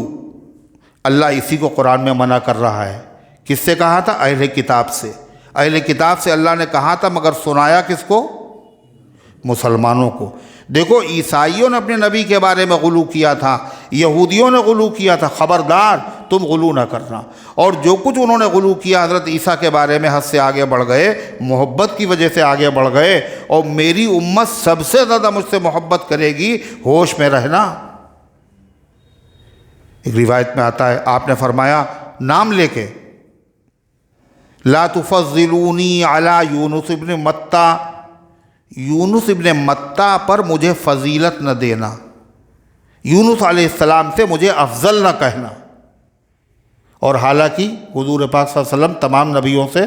اللہ اسی کو قرآن میں منع کر رہا ہے۔ کس سے کہا تھا؟ اہل کتاب سے۔ اہل کتاب سے اللہ نے کہا تھا، مگر سنایا کس کو؟ مسلمانوں کو۔ دیکھو عیسائیوں نے اپنے نبی کے بارے میں غلو کیا تھا، یہودیوں نے غلو کیا تھا، خبردار تم غلو نہ کرنا۔ اور جو کچھ انہوں نے غلو کیا حضرت عیسیٰ کے بارے میں، حد سے آگے بڑھ گئے، محبت کی وجہ سے آگے بڑھ گئے، اور میری امت سب سے زیادہ مجھ سے محبت کرے گی، ہوش میں رہنا۔ ایک روایت میں آتا ہے آپ نے فرمایا نام لے کے لا تفضلونی علی یونس ابن متہ، یونس ابن متہ پر مجھے فضیلت نہ دینا، یونس علیہ السلام سے مجھے افضل نہ کہنا۔ اور حالانکہ حضور پاک صلی اللہ علیہ وسلم تمام نبیوں سے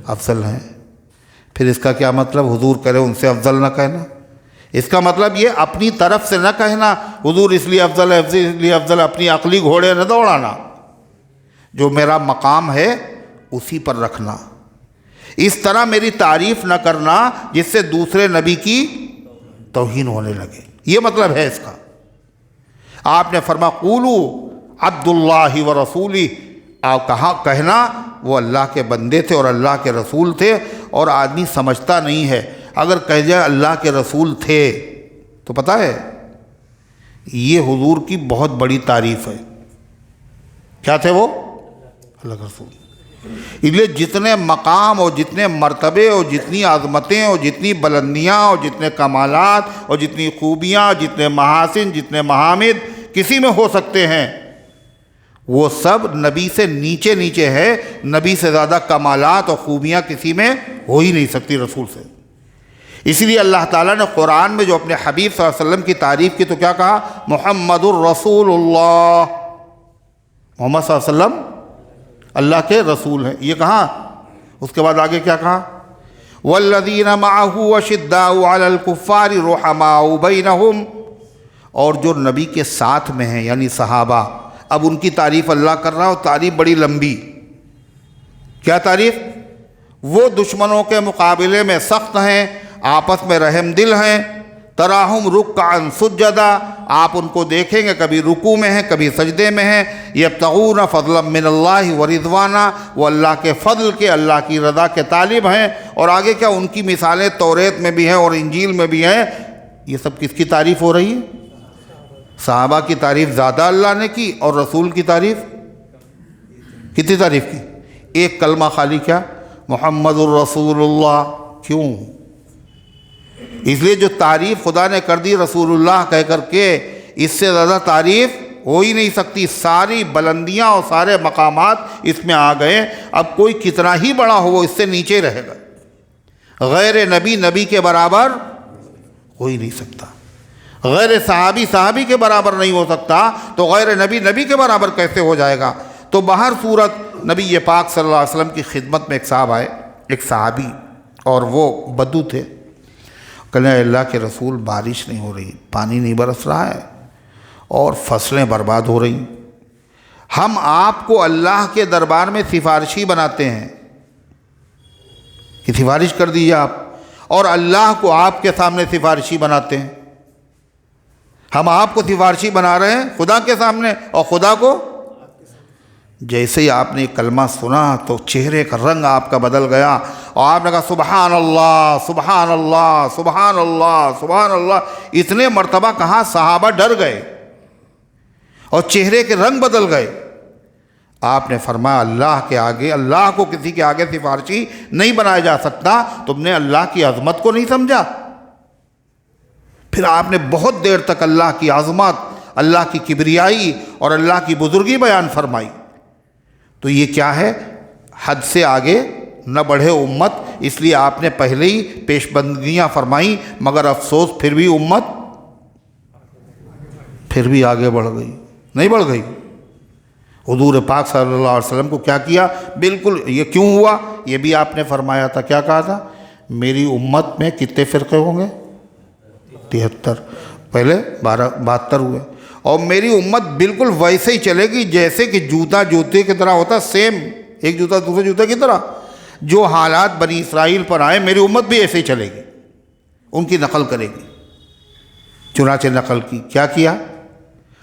افضل ہیں۔ پھر اس کا کیا مطلب؟ حضور کرے ان سے افضل نہ کہنا، اس کا مطلب یہ اپنی طرف سے نہ کہنا حضور اس لیے افضل ہے، اس لیے افضل، اپنی عقلی گھوڑے نہ دوڑانا، جو میرا مقام ہے اسی پر رکھنا۔ اس طرح میری تعریف نہ کرنا جس سے دوسرے نبی کی توہین ہونے لگے، یہ مطلب ہے اس کا۔ آپ نے فرمایا قولو عبداللہ ورسولہ، آپ کہاں کہنا وہ اللہ کے بندے تھے اور اللہ کے رسول تھے، اور آدمی سمجھتا نہیں ہے، اگر کہہ جائے اللہ کے رسول تھے تو پتہ ہے یہ حضور کی بہت بڑی تعریف ہے۔ کیا تھے وہ؟ اللہ کے رسول۔ اس لیے جتنے مقام اور جتنے مرتبے اور جتنی عظمتیں اور جتنی بلندیاں اور جتنے کمالات اور جتنی خوبیاں، جتنے محاسن، جتنے محامد کسی میں ہو سکتے ہیں، وہ سب نبی سے نیچے نیچے ہے۔ نبی سے زیادہ کمالات اور خوبیاں کسی میں ہو ہی نہیں سکتی رسول سے۔ اسی لیے اللہ تعالیٰ نے قرآن میں جو اپنے حبیب صلی اللہ علیہ وسلم کی تعریف کی تو کیا کہا؟ محمد الرسول اللہ، محمد صلی اللہ علیہ وسلم اللہ کے رسول ہیں، یہ کہا۔ اس کے بعد آگے کیا کہا؟ والذین معہ اشداء علی الکفار رحماء بینہم، اور جو نبی کے ساتھ میں ہیں یعنی صحابہ۔ اب ان کی تعریف اللہ کر رہا، اور تعریف بڑی لمبی۔ کیا تعریف؟ وہ دشمنوں کے مقابلے میں سخت ہیں، آپس میں رحم دل ہیں۔ تراہم رکعا سجدا، آپ ان کو دیکھیں گے کبھی رکوع میں ہیں کبھی سجدے میں ہیں۔ یبتغون فضلا من اللہ ورضوانا، وہ اللہ کے فضل کے، اللہ کی رضا کے طالب ہیں۔ اور آگے کیا؟ ان کی مثالیں توریت میں بھی ہیں اور انجیل میں بھی ہیں۔ یہ سب کس کی تعریف ہو رہی ہے؟ صحابہ کی تعریف زیادہ اللہ نے کی، اور رسول کی تعریف کتنی تعریف کی؟ ایک کلمہ خالی، کیا؟ محمد الرسول اللہ۔ کیوں؟ اس لیے جو تعریف خدا نے کر دی رسول اللہ کہہ کر کے، اس سے زیادہ تعریف ہو ہی نہیں سکتی۔ ساری بلندیاں اور سارے مقامات اس میں آ گئے۔ اب کوئی کتنا ہی بڑا ہو وہ اس سے نیچے رہے گا۔ غیر نبی نبی کے برابر ہو ہی نہیں سکتا، غیر صحابی صحابی کے برابر نہیں ہو سکتا، تو غیر نبی نبی کے برابر کیسے ہو جائے گا؟ تو بہر صورت نبی پاک صلی اللہ علیہ وسلم کی خدمت میں ایک صاحب آئے، ایک صحابی، اور وہ بدو تھے۔ کہنے اللہ کے رسول بارش نہیں ہو رہی، پانی نہیں برس رہا ہے، اور فصلیں برباد ہو رہی، ہم آپ کو اللہ کے دربار میں سفارشی بناتے ہیں کہ سفارش کر دیجیے آپ، اور اللہ کو آپ کے سامنے سفارشی بناتے ہیں۔ ہم آپ کو سفارشی بنا رہے ہیں خدا کے سامنے، اور خدا کو جیسے ہی آپ نے کلمہ سنا تو چہرے کا رنگ آپ کا بدل گیا، اور آپ نے کہا سبحان اللہ سبحان اللہ سبحان اللہ سبحان اللہ۔ اتنے مرتبہ کہا صحابہ ڈر گئے اور چہرے کے رنگ بدل گئے۔ آپ نے فرمایا اللہ کے آگے، اللہ کو کسی کے آگے سفارشی نہیں بنایا جا سکتا، تم نے اللہ کی عظمت کو نہیں سمجھا؟ پھر آپ نے بہت دیر تک اللہ کی عظمت، اللہ کی کبریائی اور اللہ کی بزرگی بیان فرمائی۔ تو یہ کیا ہے؟ حد سے آگے نہ بڑھے امت، اس لیے آپ نے پہلے ہی پیش بندیاں فرمائیں، مگر افسوس پھر بھی امت پھر بھی آگے بڑھ گئی، نہیں بڑھ گئی۔ حضور پاک صلی اللہ علیہ وسلم کو کیا کیا؟ بالکل یہ کیوں ہوا یہ بھی آپ نے فرمایا تھا۔ کیا کہا تھا؟ میری امت میں کتنے فرقے ہوں گے؟ 73، پہلے 72 ہوئے، اور میری امت بالکل ویسے ہی چلے گی جیسے کہ جوتا جوتے کی طرح ہوتا، سیم ایک جوتا دوسرے جوتے کی طرح۔ جو حالات بنی اسرائیل پر آئے میری امت بھی ایسے ہی چلے گی، ان کی نقل کرے گی۔ چنانچہ نقل کی، کیا کیا؟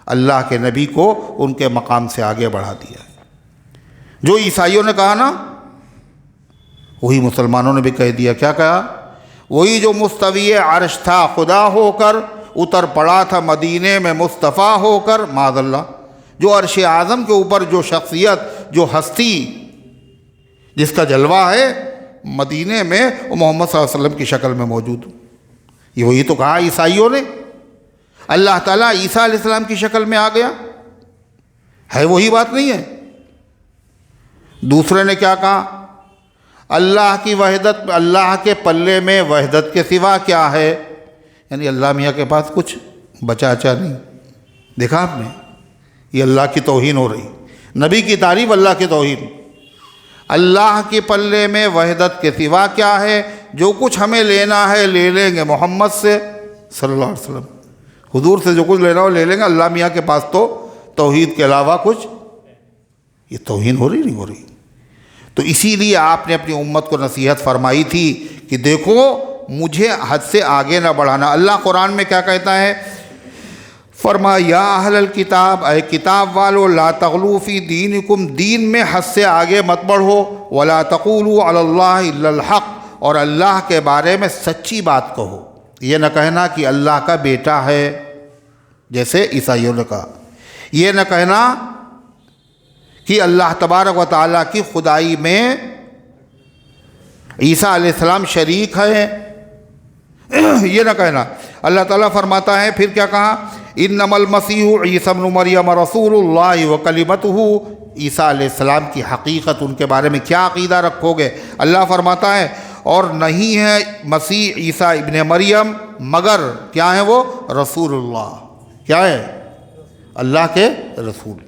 اللہ کے نبی کو ان کے مقام سے آگے بڑھا دیا۔ جو عیسائیوں نے کہا نا وہی مسلمانوں نے بھی کہہ دیا۔ کیا کہا؟ وہی جو مستوی عرش تھا خدا ہو کر، اتر پڑا تھا مدینے میں مصطفیٰ ہو کر، معاذ اللہ۔ جو عرش اعظم کے اوپر جو شخصیت، جو ہستی، جس کا جلوہ ہے مدینے میں، وہ محمد صلی اللہ علیہ وسلم کی شکل میں موجود۔ یہ وہی تو کہا عیسائیوں نے، اللہ تعالیٰ عیسیٰ علیہ السلام کی شکل میں آ گیا ہے، وہی بات نہیں ہے؟ دوسرے نے کیا کہا؟ اللہ کی وحدت، اللہ کے پلے میں وحدت کے سوا کیا ہے؟ یعنی اللہ میاں کے پاس کچھ بچا اچا نہیں۔ دیکھا آپ نے، یہ اللہ کی توہین ہو رہی، نبی کی تعریف، اللہ کی توہین۔ اللہ کے پلے میں وحدت کے سوا کیا ہے؟ جو کچھ ہمیں لینا ہے لے لیں گے محمد سے صلی اللہ علیہ وسلم، حضور سے جو کچھ لینا ہو لے لیں گے۔ اللہ میاں کے پاس تو توحید کے علاوہ کچھ، یہ توہین ہو رہی نہیں ہو رہی؟ تو اسی لیے آپ نے اپنی امت کو نصیحت فرمائی تھی کہ دیکھو مجھے حد سے آگے نہ بڑھانا۔ اللہ قرآن میں کیا کہتا ہے؟ فرمایا یا اہل الکتاب، اے کتاب والو، لا تغلوا فی دینکم، دین میں حد سے آگے مت بڑھو، ولا تقولوا علی اللہ الا الحق، اور اللہ کے بارے میں سچی بات کہو۔ یہ نہ کہنا کہ اللہ کا بیٹا ہے جیسے عیسائیوں نے کہا، یہ نہ کہنا کہ اللہ تبارک و تعالیٰ کی خدائی میں عیسیٰ علیہ السلام شریک ہے، یہ نہ کہنا۔ اللہ تعالیٰ فرماتا ہے پھر کیا کہا؟ انما المسیح عیسی ابن مریم رسول اللہ وکلمتہ، عیسیٰ علیہ السلام کی حقیقت، ان کے بارے میں کیا عقیدہ رکھو گے؟ اللہ فرماتا ہے اور نہیں ہے مسیح عیسیٰ ابن مریم مگر کیا ہے وہ؟ رسول اللہ، کیا ہے؟ اللہ کے رسول۔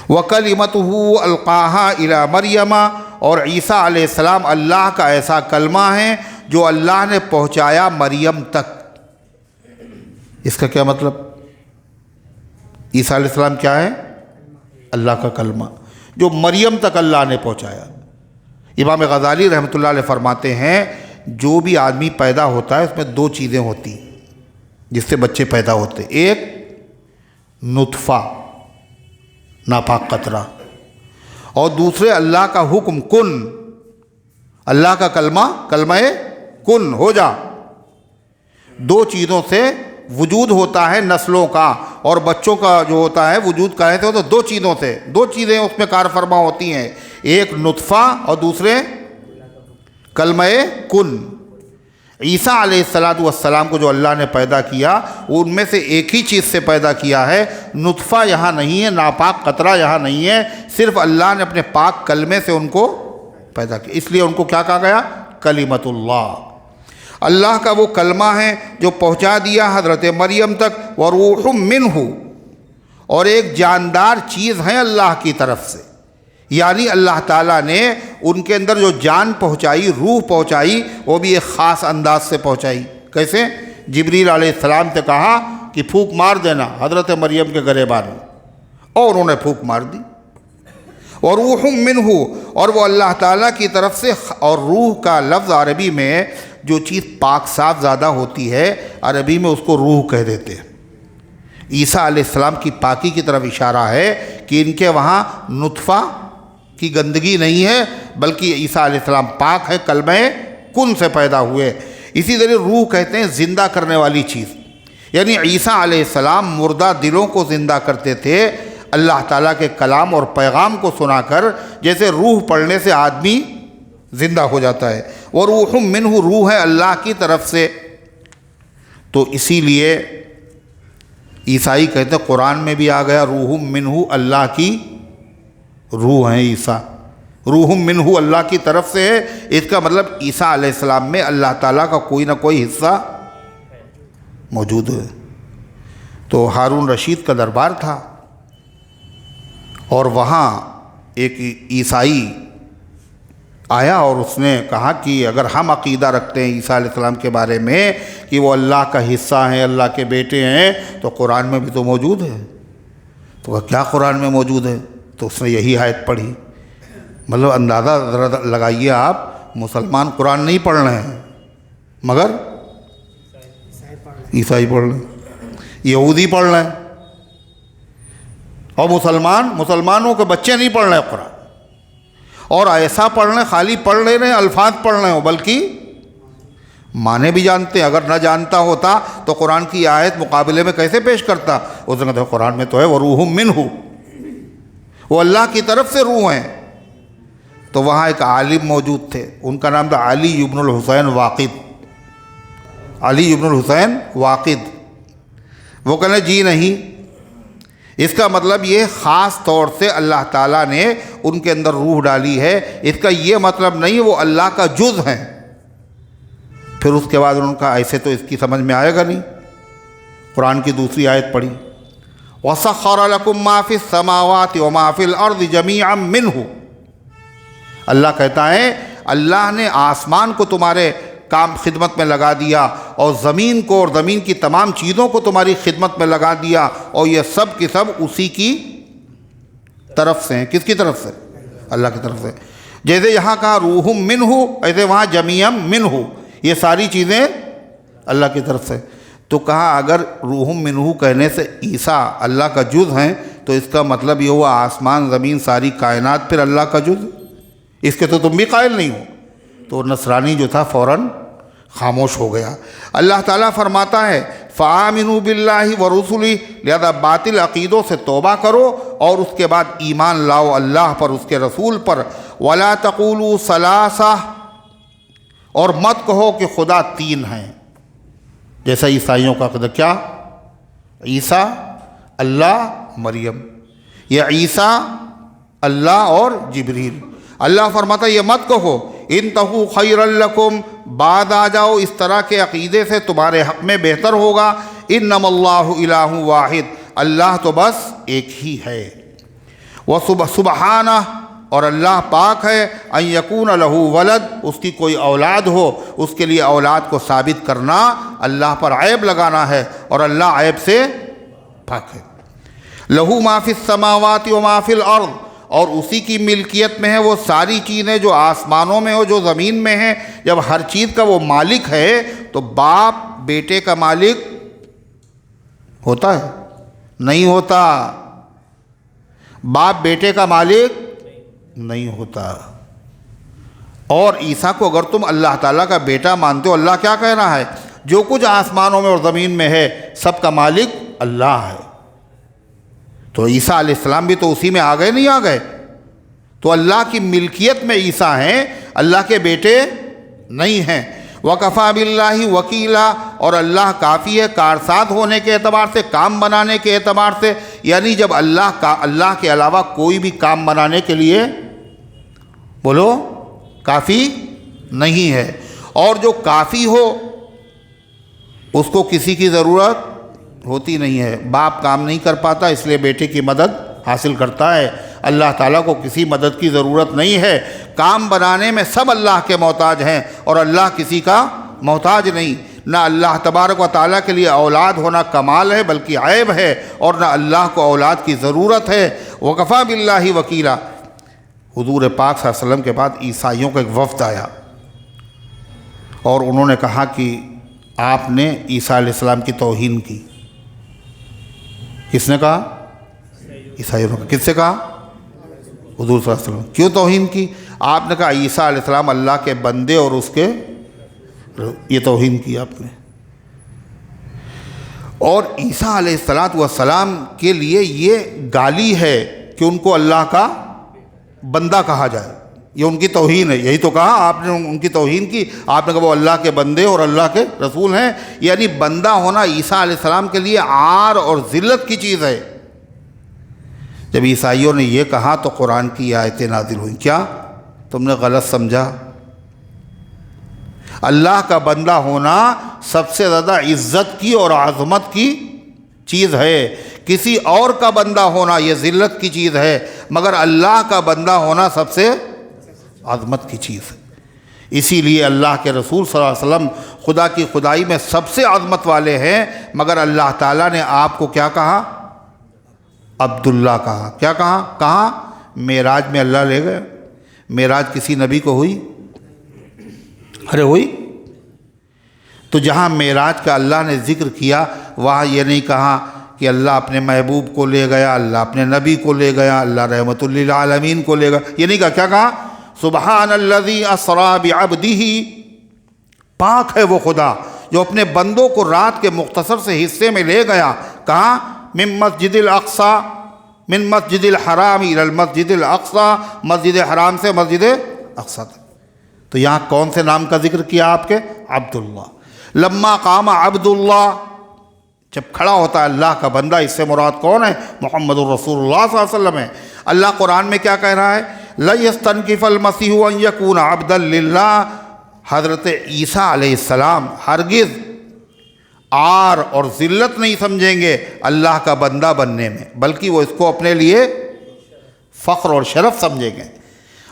وَكَلِمَتُهُ أَلْقَاهَا إِلَى مَرْيَمَ، اور عیسیٰ علیہ السلام اللہ کا ایسا کلمہ ہے جو اللہ نے پہنچایا مریم تک۔ اس کا کیا مطلب؟ عیسیٰ علیہ السلام کیا ہے؟ اللہ کا کلمہ جو مریم تک اللہ نے پہنچایا۔ امام غزالی رحمۃ اللہ علیہ فرماتے ہیں جو بھی آدمی پیدا ہوتا ہے اس میں دو چیزیں ہوتی ہیں جس سے بچے پیدا ہوتے، ایک نطفہ ناپاک قطرہ، اور دوسرے اللہ کا حکم کن، اللہ کا کلمہ، کلمہ کن ہو جا۔ دو چیزوں سے وجود ہوتا ہے نسلوں کا، اور بچوں کا جو ہوتا ہے وجود کہے تو دو چیزوں سے، دو چیزیں اس میں کار فرما ہوتی ہیں، ایک نطفہ اور دوسرے کلمہ کن۔ عیسیٰ علیہ السلام کو جو اللہ نے پیدا کیا ان میں سے ایک ہی چیز سے پیدا کیا ہے، نطفہ یہاں نہیں ہے، ناپاک قطرہ یہاں نہیں ہے، صرف اللہ نے اپنے پاک کلمے سے ان کو پیدا کیا، اس لیے ان کو کیا کہا گیا؟ کلمۃ اللہ، اللہ کا وہ کلمہ ہے جو پہنچا دیا حضرت مریم تک، وروح منہ، اور ایک جاندار چیز ہے اللہ کی طرف سے، یعنی اللہ تعالیٰ نے ان کے اندر جو جان پہنچائی، روح پہنچائی، وہ بھی ایک خاص انداز سے پہنچائی۔ کیسے؟ جبریل علیہ السلام سے کہا کہ پھونک مار دینا حضرت مریم کے گریبان میں، اور انہوں نے پھونک مار دی۔ اور روح منہ، اور وہ اللہ تعالیٰ کی طرف سے، اور روح کا لفظ عربی میں جو چیز پاک صاف زیادہ ہوتی ہے عربی میں اس کو روح کہہ دیتے ہیں۔ عیسیٰ علیہ السلام کی پاکی کی طرف اشارہ ہے کہ ان کے وہاں نطفہ کی گندگی نہیں ہے، بلکہ عیسیٰ علیہ السلام پاک ہے، کلمہ کن سے پیدا ہوئے۔ اسی طرح روح کہتے ہیں زندہ کرنے والی چیز، یعنی عیسیٰ علیہ السلام مردہ دلوں کو زندہ کرتے تھے اللہ تعالیٰ کے کلام اور پیغام کو سنا کر، جیسے روح پڑھنے سے آدمی زندہ ہو جاتا ہے۔ وہ روح منہ، روح ہے اللہ کی طرف سے۔ تو اسی لیے عیسائی کہتے ہیں قرآن میں بھی آ گیا روح منہ، اللہ کی روح ہے عیسیٰ، روح منہ اللہ کی طرف سے ہے۔ اس کا مطلب عیسیٰ علیہ السلام میں اللہ تعالیٰ کا کوئی نہ کوئی حصہ موجود ہے۔ تو ہارون رشید کا دربار تھا، اور وہاں ایک عیسائی آیا اور اس نے کہا کہ اگر ہم عقیدہ رکھتے ہیں عیسیٰ علیہ السلام کے بارے میں کہ وہ اللہ کا حصہ ہیں، اللہ کے بیٹے ہیں، تو قرآن میں بھی تو موجود ہے۔ تو کیا قرآن میں موجود ہے؟ تو اس نے یہی آیت پڑھی۔ مطلب اندازہ ذرا لگائیے آپ، مسلمان قرآن نہیں پڑھ رہے ہیں مگر عیسائی پڑھ رہے ہیں، یہودی پڑھ رہے ہیں، اور مسلمانوں کے بچے نہیں پڑھ رہے ہیں قرآن، اور ایسا پڑھ رہے ہیں، خالی پڑھ رہے ہیں، الفاظ پڑھ رہے ہیں، بلکہ معنی بھی جانتے ہیں۔ اگر نہ جانتا ہوتا تو قرآن کی آیت مقابلے میں کیسے پیش کرتا؟ اس نے کہا قرآن میں تو ہے وروح منہ، وہ اللہ کی طرف سے روح ہیں۔ تو وہاں ایک عالم موجود تھے، ان کا نام تھا علی ابن الحسین واقد، علی ابن الحسین واقد۔ وہ کہنے جی نہیں، اس کا مطلب یہ خاص طور سے اللہ تعالیٰ نے ان کے اندر روح ڈالی ہے، اس کا یہ مطلب نہیں وہ اللہ کا جز ہیں۔ پھر اس کے بعد انہوں نے کہا ایسے تو اس کی سمجھ میں آئے گا نہیں۔ قرآن کی دوسری آیت پڑھی، وَسَخَّرَ لَكُم مَّا فِي السَّمَاوَاتِ وَمَا فِي الْأَرْضِ جَمِيعًا مِّنْهُ، اللہ کہتا ہے اللہ نے آسمان کو تمہارے کام خدمت میں لگا دیا اور زمین کو اور زمین کی تمام چیزوں کو تمہاری خدمت میں لگا دیا، اور یہ سب کی سب اسی کی طرف سے ہیں۔ کس کی طرف سے؟ اللہ کی طرف سے۔ جیسے یہاں کہا روح منہ، ایسے وہاں جمیع منہ، یہ ساری چیزیں اللہ کی طرف سے۔ تو کہا اگر روح منہ کہنے سے عیسیٰ اللہ کا جز ہیں تو اس کا مطلب یہ ہوا آسمان زمین ساری کائنات پھر اللہ کا جز، اس کے تو تم بھی قائل نہیں ہو۔ تو نصرانی جو تھا فوراً خاموش ہو گیا۔ اللہ تعالیٰ فرماتا ہے فآمنوا باللہ ورسلہ، لہذا باطل عقیدوں سے توبہ کرو اور اس کے بعد ایمان لاؤ اللہ پر، اس کے رسول پر۔ ولا تقولوا ثلاثہ، اور مت کہو کہ خدا تین ہیں، جیسا عیسائیوں کا عقیدہ۔ کیا؟ عیسیٰ اللہ مریم، یہ عیسیٰ اللہ اور جبریل۔ اللہ فرماتا ہے یہ مت کہو، انتہوا خیرا لکم، بعد آ جاؤ اس طرح کے عقیدے سے تمہارے حق میں بہتر ہوگا۔ انما اللہ الہ واحد، اللہ تو بس ایک ہی ہے۔ وسبحانہ، اور اللہ پاک ہے، ان یکون لہ ولد، اس کی کوئی اولاد ہو، اس کے لیے اولاد کو ثابت کرنا اللہ پر عیب لگانا ہے، اور اللہ عیب سے پاک ہے۔ لہ ما فی السماوات و ما فی الارض، اور اسی کی ملکیت میں ہے وہ ساری چیزیں جو آسمانوں میں ہو جو زمین میں ہیں۔ جب ہر چیز کا وہ مالک ہے تو باپ بیٹے کا مالک ہوتا ہے؟ نہیں ہوتا۔ باپ بیٹے کا مالک نہیں ہوتا۔ اور عیسیٰ کو اگر تم اللہ تعالیٰ کا بیٹا مانتے ہو، اللہ کیا کہہ رہا ہے؟ جو کچھ آسمانوں میں اور زمین میں ہے سب کا مالک اللہ ہے۔ تو عیسیٰ علیہ السلام بھی تو اسی میں آ گئے، نہیں آ گئے؟ تو اللہ کی ملکیت میں عیسیٰ ہیں، اللہ کے بیٹے نہیں ہیں۔ وَكَفَى بِاللَّهِ وَكِيلًا، اور اللہ کافی ہے کارساز ہونے کے اعتبار سے، کام بنانے کے اعتبار سے، یعنی جب اللہ کے علاوہ کوئی بھی کام بنانے کے لیے بولو کافی نہیں ہے، اور جو کافی ہو اس کو کسی کی ضرورت ہوتی نہیں ہے۔ باپ کام نہیں کر پاتا اس لیے بیٹے کی مدد حاصل کرتا ہے، اللہ تعالیٰ کو کسی مدد کی ضرورت نہیں ہے۔ کام بنانے میں سب اللہ کے محتاج ہیں اور اللہ کسی کا محتاج نہیں۔ نہ اللہ تبارک و تعالیٰ کے لیے اولاد ہونا کمال ہے بلکہ عیب ہے، اور نہ اللہ کو اولاد کی ضرورت ہے۔ وَكَفَى بِاللَّهِ وَكِيلًا۔ حضور پاک صلی اللہ علیہ وسلم کے بعد عیسائیوں کا ایک وفد آیا اور انہوں نے کہا کہ آپ نے عیسیٰ علیہ السلام کی توہین کی۔ کس نے کہا؟ عیسائیوں نے۔ کس سے کہا؟ حضور صلی اللہ علیہ وسلم۔ کیوں توہین کی؟ آپ نے کہا عیسیٰ علیہ السلام اللہ کے بندے اور اس کے، یہ توہین کی آپ نے۔ اور عیسیٰ علیہ السلام کے لیے یہ گالی ہے کہ ان کو اللہ کا بندہ کہا جائے، یہ ان کی توہین ہے۔ یہی تو کہا آپ نے، ان کی توہین کی۔ آپ نے کہا وہ اللہ کے بندے اور اللہ کے رسول ہیں، یعنی بندہ ہونا عیسیٰ علیہ السلام کے لیے عار اور ذلت کی چیز ہے۔ جب عیسائیوں نے یہ کہا تو قرآن کی آیتیں نازل ہوئیں۔ کیا تم نے غلط سمجھا؟ اللہ کا بندہ ہونا سب سے زیادہ عزت کی اور عظمت کی چیز ہے۔ کسی اور کا بندہ ہونا یہ ذلت کی چیز ہے، مگر اللہ کا بندہ ہونا سب سے عظمت کی چیز ہے۔ اسی لیے اللہ کے رسول صلی اللہ علیہ وسلم خدا کی خدائی میں سب سے عظمت والے ہیں، مگر اللہ تعالیٰ نے آپ کو کیا کہا؟ عبداللہ کہا۔ کیا کہا؟ کہاں؟ معراج میں اللہ لے گئے۔ معراج کسی نبی کو ہوئی؟ ارے ہوئی؟ تو جہاں معراج کا اللہ نے ذکر کیا وہاں یہ نہیں کہا کہ اللہ اپنے محبوب کو لے گیا، اللہ اپنے نبی کو لے گیا، اللہ رحمت للعالمین کو لے گیا، یہ نہیں کہا۔ کیا کہا؟ سبحان الذی اسریٰ بعبدہ، پاک ہے وہ خدا جو اپنے بندوں کو رات کے مختصر سے حصے میں لے گیا۔ کہاں؟ من مسجد الاقصی، من مسجد الحرام الی المسجد الاقصی، مسجد حرام سے مسجد اقصی تک۔ تو یہاں کون سے نام کا ذکر کیا آپ کے؟ عبداللہ۔ لما قام عبداللہ، جب کھڑا ہوتا ہے اللہ کا بندہ، اس سے مراد کون ہے؟ محمد الرسول اللہ صلی اللہ علیہ وسلم ہے۔ اللہ قرآن میں کیا کہہ رہا ہے؟ لَن يَسْتَنْكِفَ الْمَسِيحُ أَن يَكُونَ عَبْدًا لِلَّهِ۔ حضرت عیسیٰ علیہ السلام ہرگز عار اور ذلت نہیں سمجھیں گے اللہ کا بندہ بننے میں، بلکہ وہ اس کو اپنے لیے فخر اور شرف سمجھیں گے۔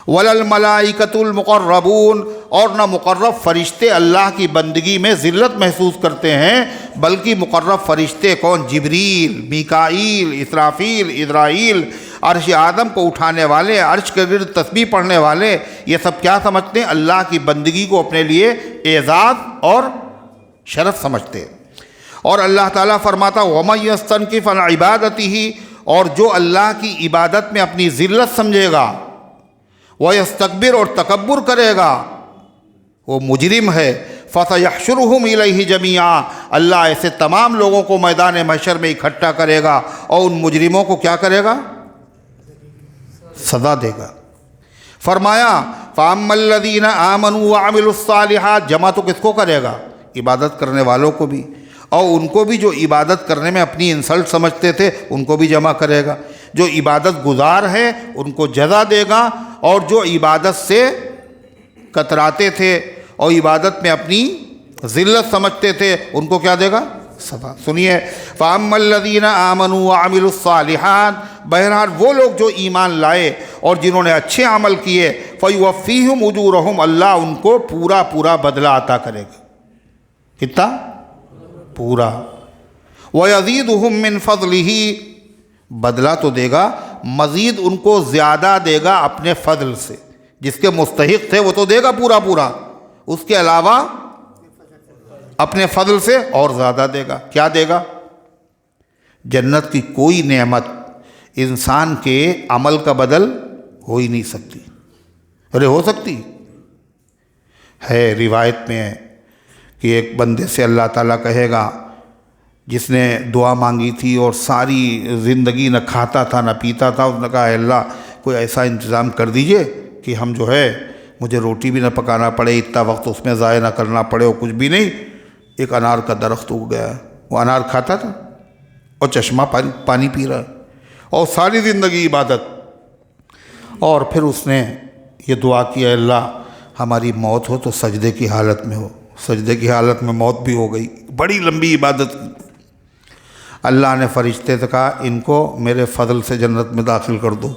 وَلَا الْمَلَائِكَةُ الْمُقَرَّبُونَ، اور نہ مقرب فرشتے اللہ کی بندگی میں ذلت محسوس کرتے ہیں، بلکہ مقرب فرشتے کون؟ جبریل، میکائیل، اسرافیل، اسرائیل، عرش آدم کو اٹھانے والے، عرش کے گرد تسبیح پڑھنے والے، یہ سب کیا سمجھتے ہیں؟ اللہ کی بندگی کو اپنے لیے اعزاز اور شرف سمجھتے ہیں۔ اور اللہ تعالیٰ فرماتا وَمَن يَسْتَنْكِفْ عَنْ عِبَادَتِهِ، اور جو اللہ کی عبادت میں اپنی ذلت سمجھے گا، وَيَسْتَكْبِرْ، اور تکبر کرے گا، وہ مجرم ہے۔ فَسَيَحْشُرُهُمْ إِلَيْهِ جَمِيعًا، اللہ ایسے تمام لوگوں کو میدان محشر میں اکٹھا کرے گا اور ان مجرموں کو کیا کرے گا؟ سزا دے گا۔ فرمایا فَأَمَّا الَّذِينَ آمَنُوا وَعَمِلُوا الصَّالِحَاتِ، جمع تو کس کو کرے گا؟ عبادت کرنے والوں کو بھی، اور ان کو بھی جو عبادت کرنے میں اپنی انسلٹ سمجھتے تھے ان کو بھی جمع کرے گا۔ جو عبادت گزار ہیں ان کو جزا دے گا، اور جو عبادت سے کتراتے تھے اور عبادت میں اپنی ذلت سمجھتے تھے ان کو کیا دے گا؟ سزا۔ سنیے فَأَمَّا الَّذِينَ آمَنُوا وَعَمِلُوا الصَّالِحَاتِ، بہرحال وہ لوگ جو ایمان لائے اور جنہوں نے اچھے عمل کیے، فَيُوَفِّيهِمْ أُجُورَهُمْ، اللہ ان کو پورا پورا بدلہ عطا کرے گا۔ کتنا؟ پورا۔ وَيَزِيدُهُم مِّن فَضْلِهِ، بدلہ تو دے گا، مزید ان کو زیادہ دے گا اپنے فضل سے، جس کے مستحق تھے وہ تو دے گا پورا پورا، اس کے علاوہ اپنے فضل سے اور زیادہ دے گا۔ کیا دے گا؟ جنت کی کوئی نعمت انسان کے عمل کا بدل ہو ہی نہیں سکتی۔ ارے ہو سکتی ہے؟ روایت میں ہے کہ ایک بندے سے اللہ تعالیٰ کہے گا، جس نے دعا مانگی تھی اور ساری زندگی نہ کھاتا تھا نہ پیتا تھا، اس نے کہا اے اللہ کوئی ایسا انتظام کر دیجئے کہ ہم جو ہے مجھے روٹی بھی نہ پکانا پڑے، اتنا وقت اس میں ضائع نہ کرنا پڑے، اور کچھ بھی نہیں۔ ایک انار کا درخت اگ گیا، وہ انار کھاتا تھا اور چشمہ پانی پی رہا اور ساری زندگی عبادت۔ اور پھر اس نے یہ دعا کی اے اللہ ہماری موت ہو تو سجدے کی حالت میں ہو۔ سجدے کی حالت میں موت بھی ہو گئی، بڑی لمبی عبادت کی۔ اللہ نے فرشتے سے کہا ان کو میرے فضل سے جنت میں داخل کر دو۔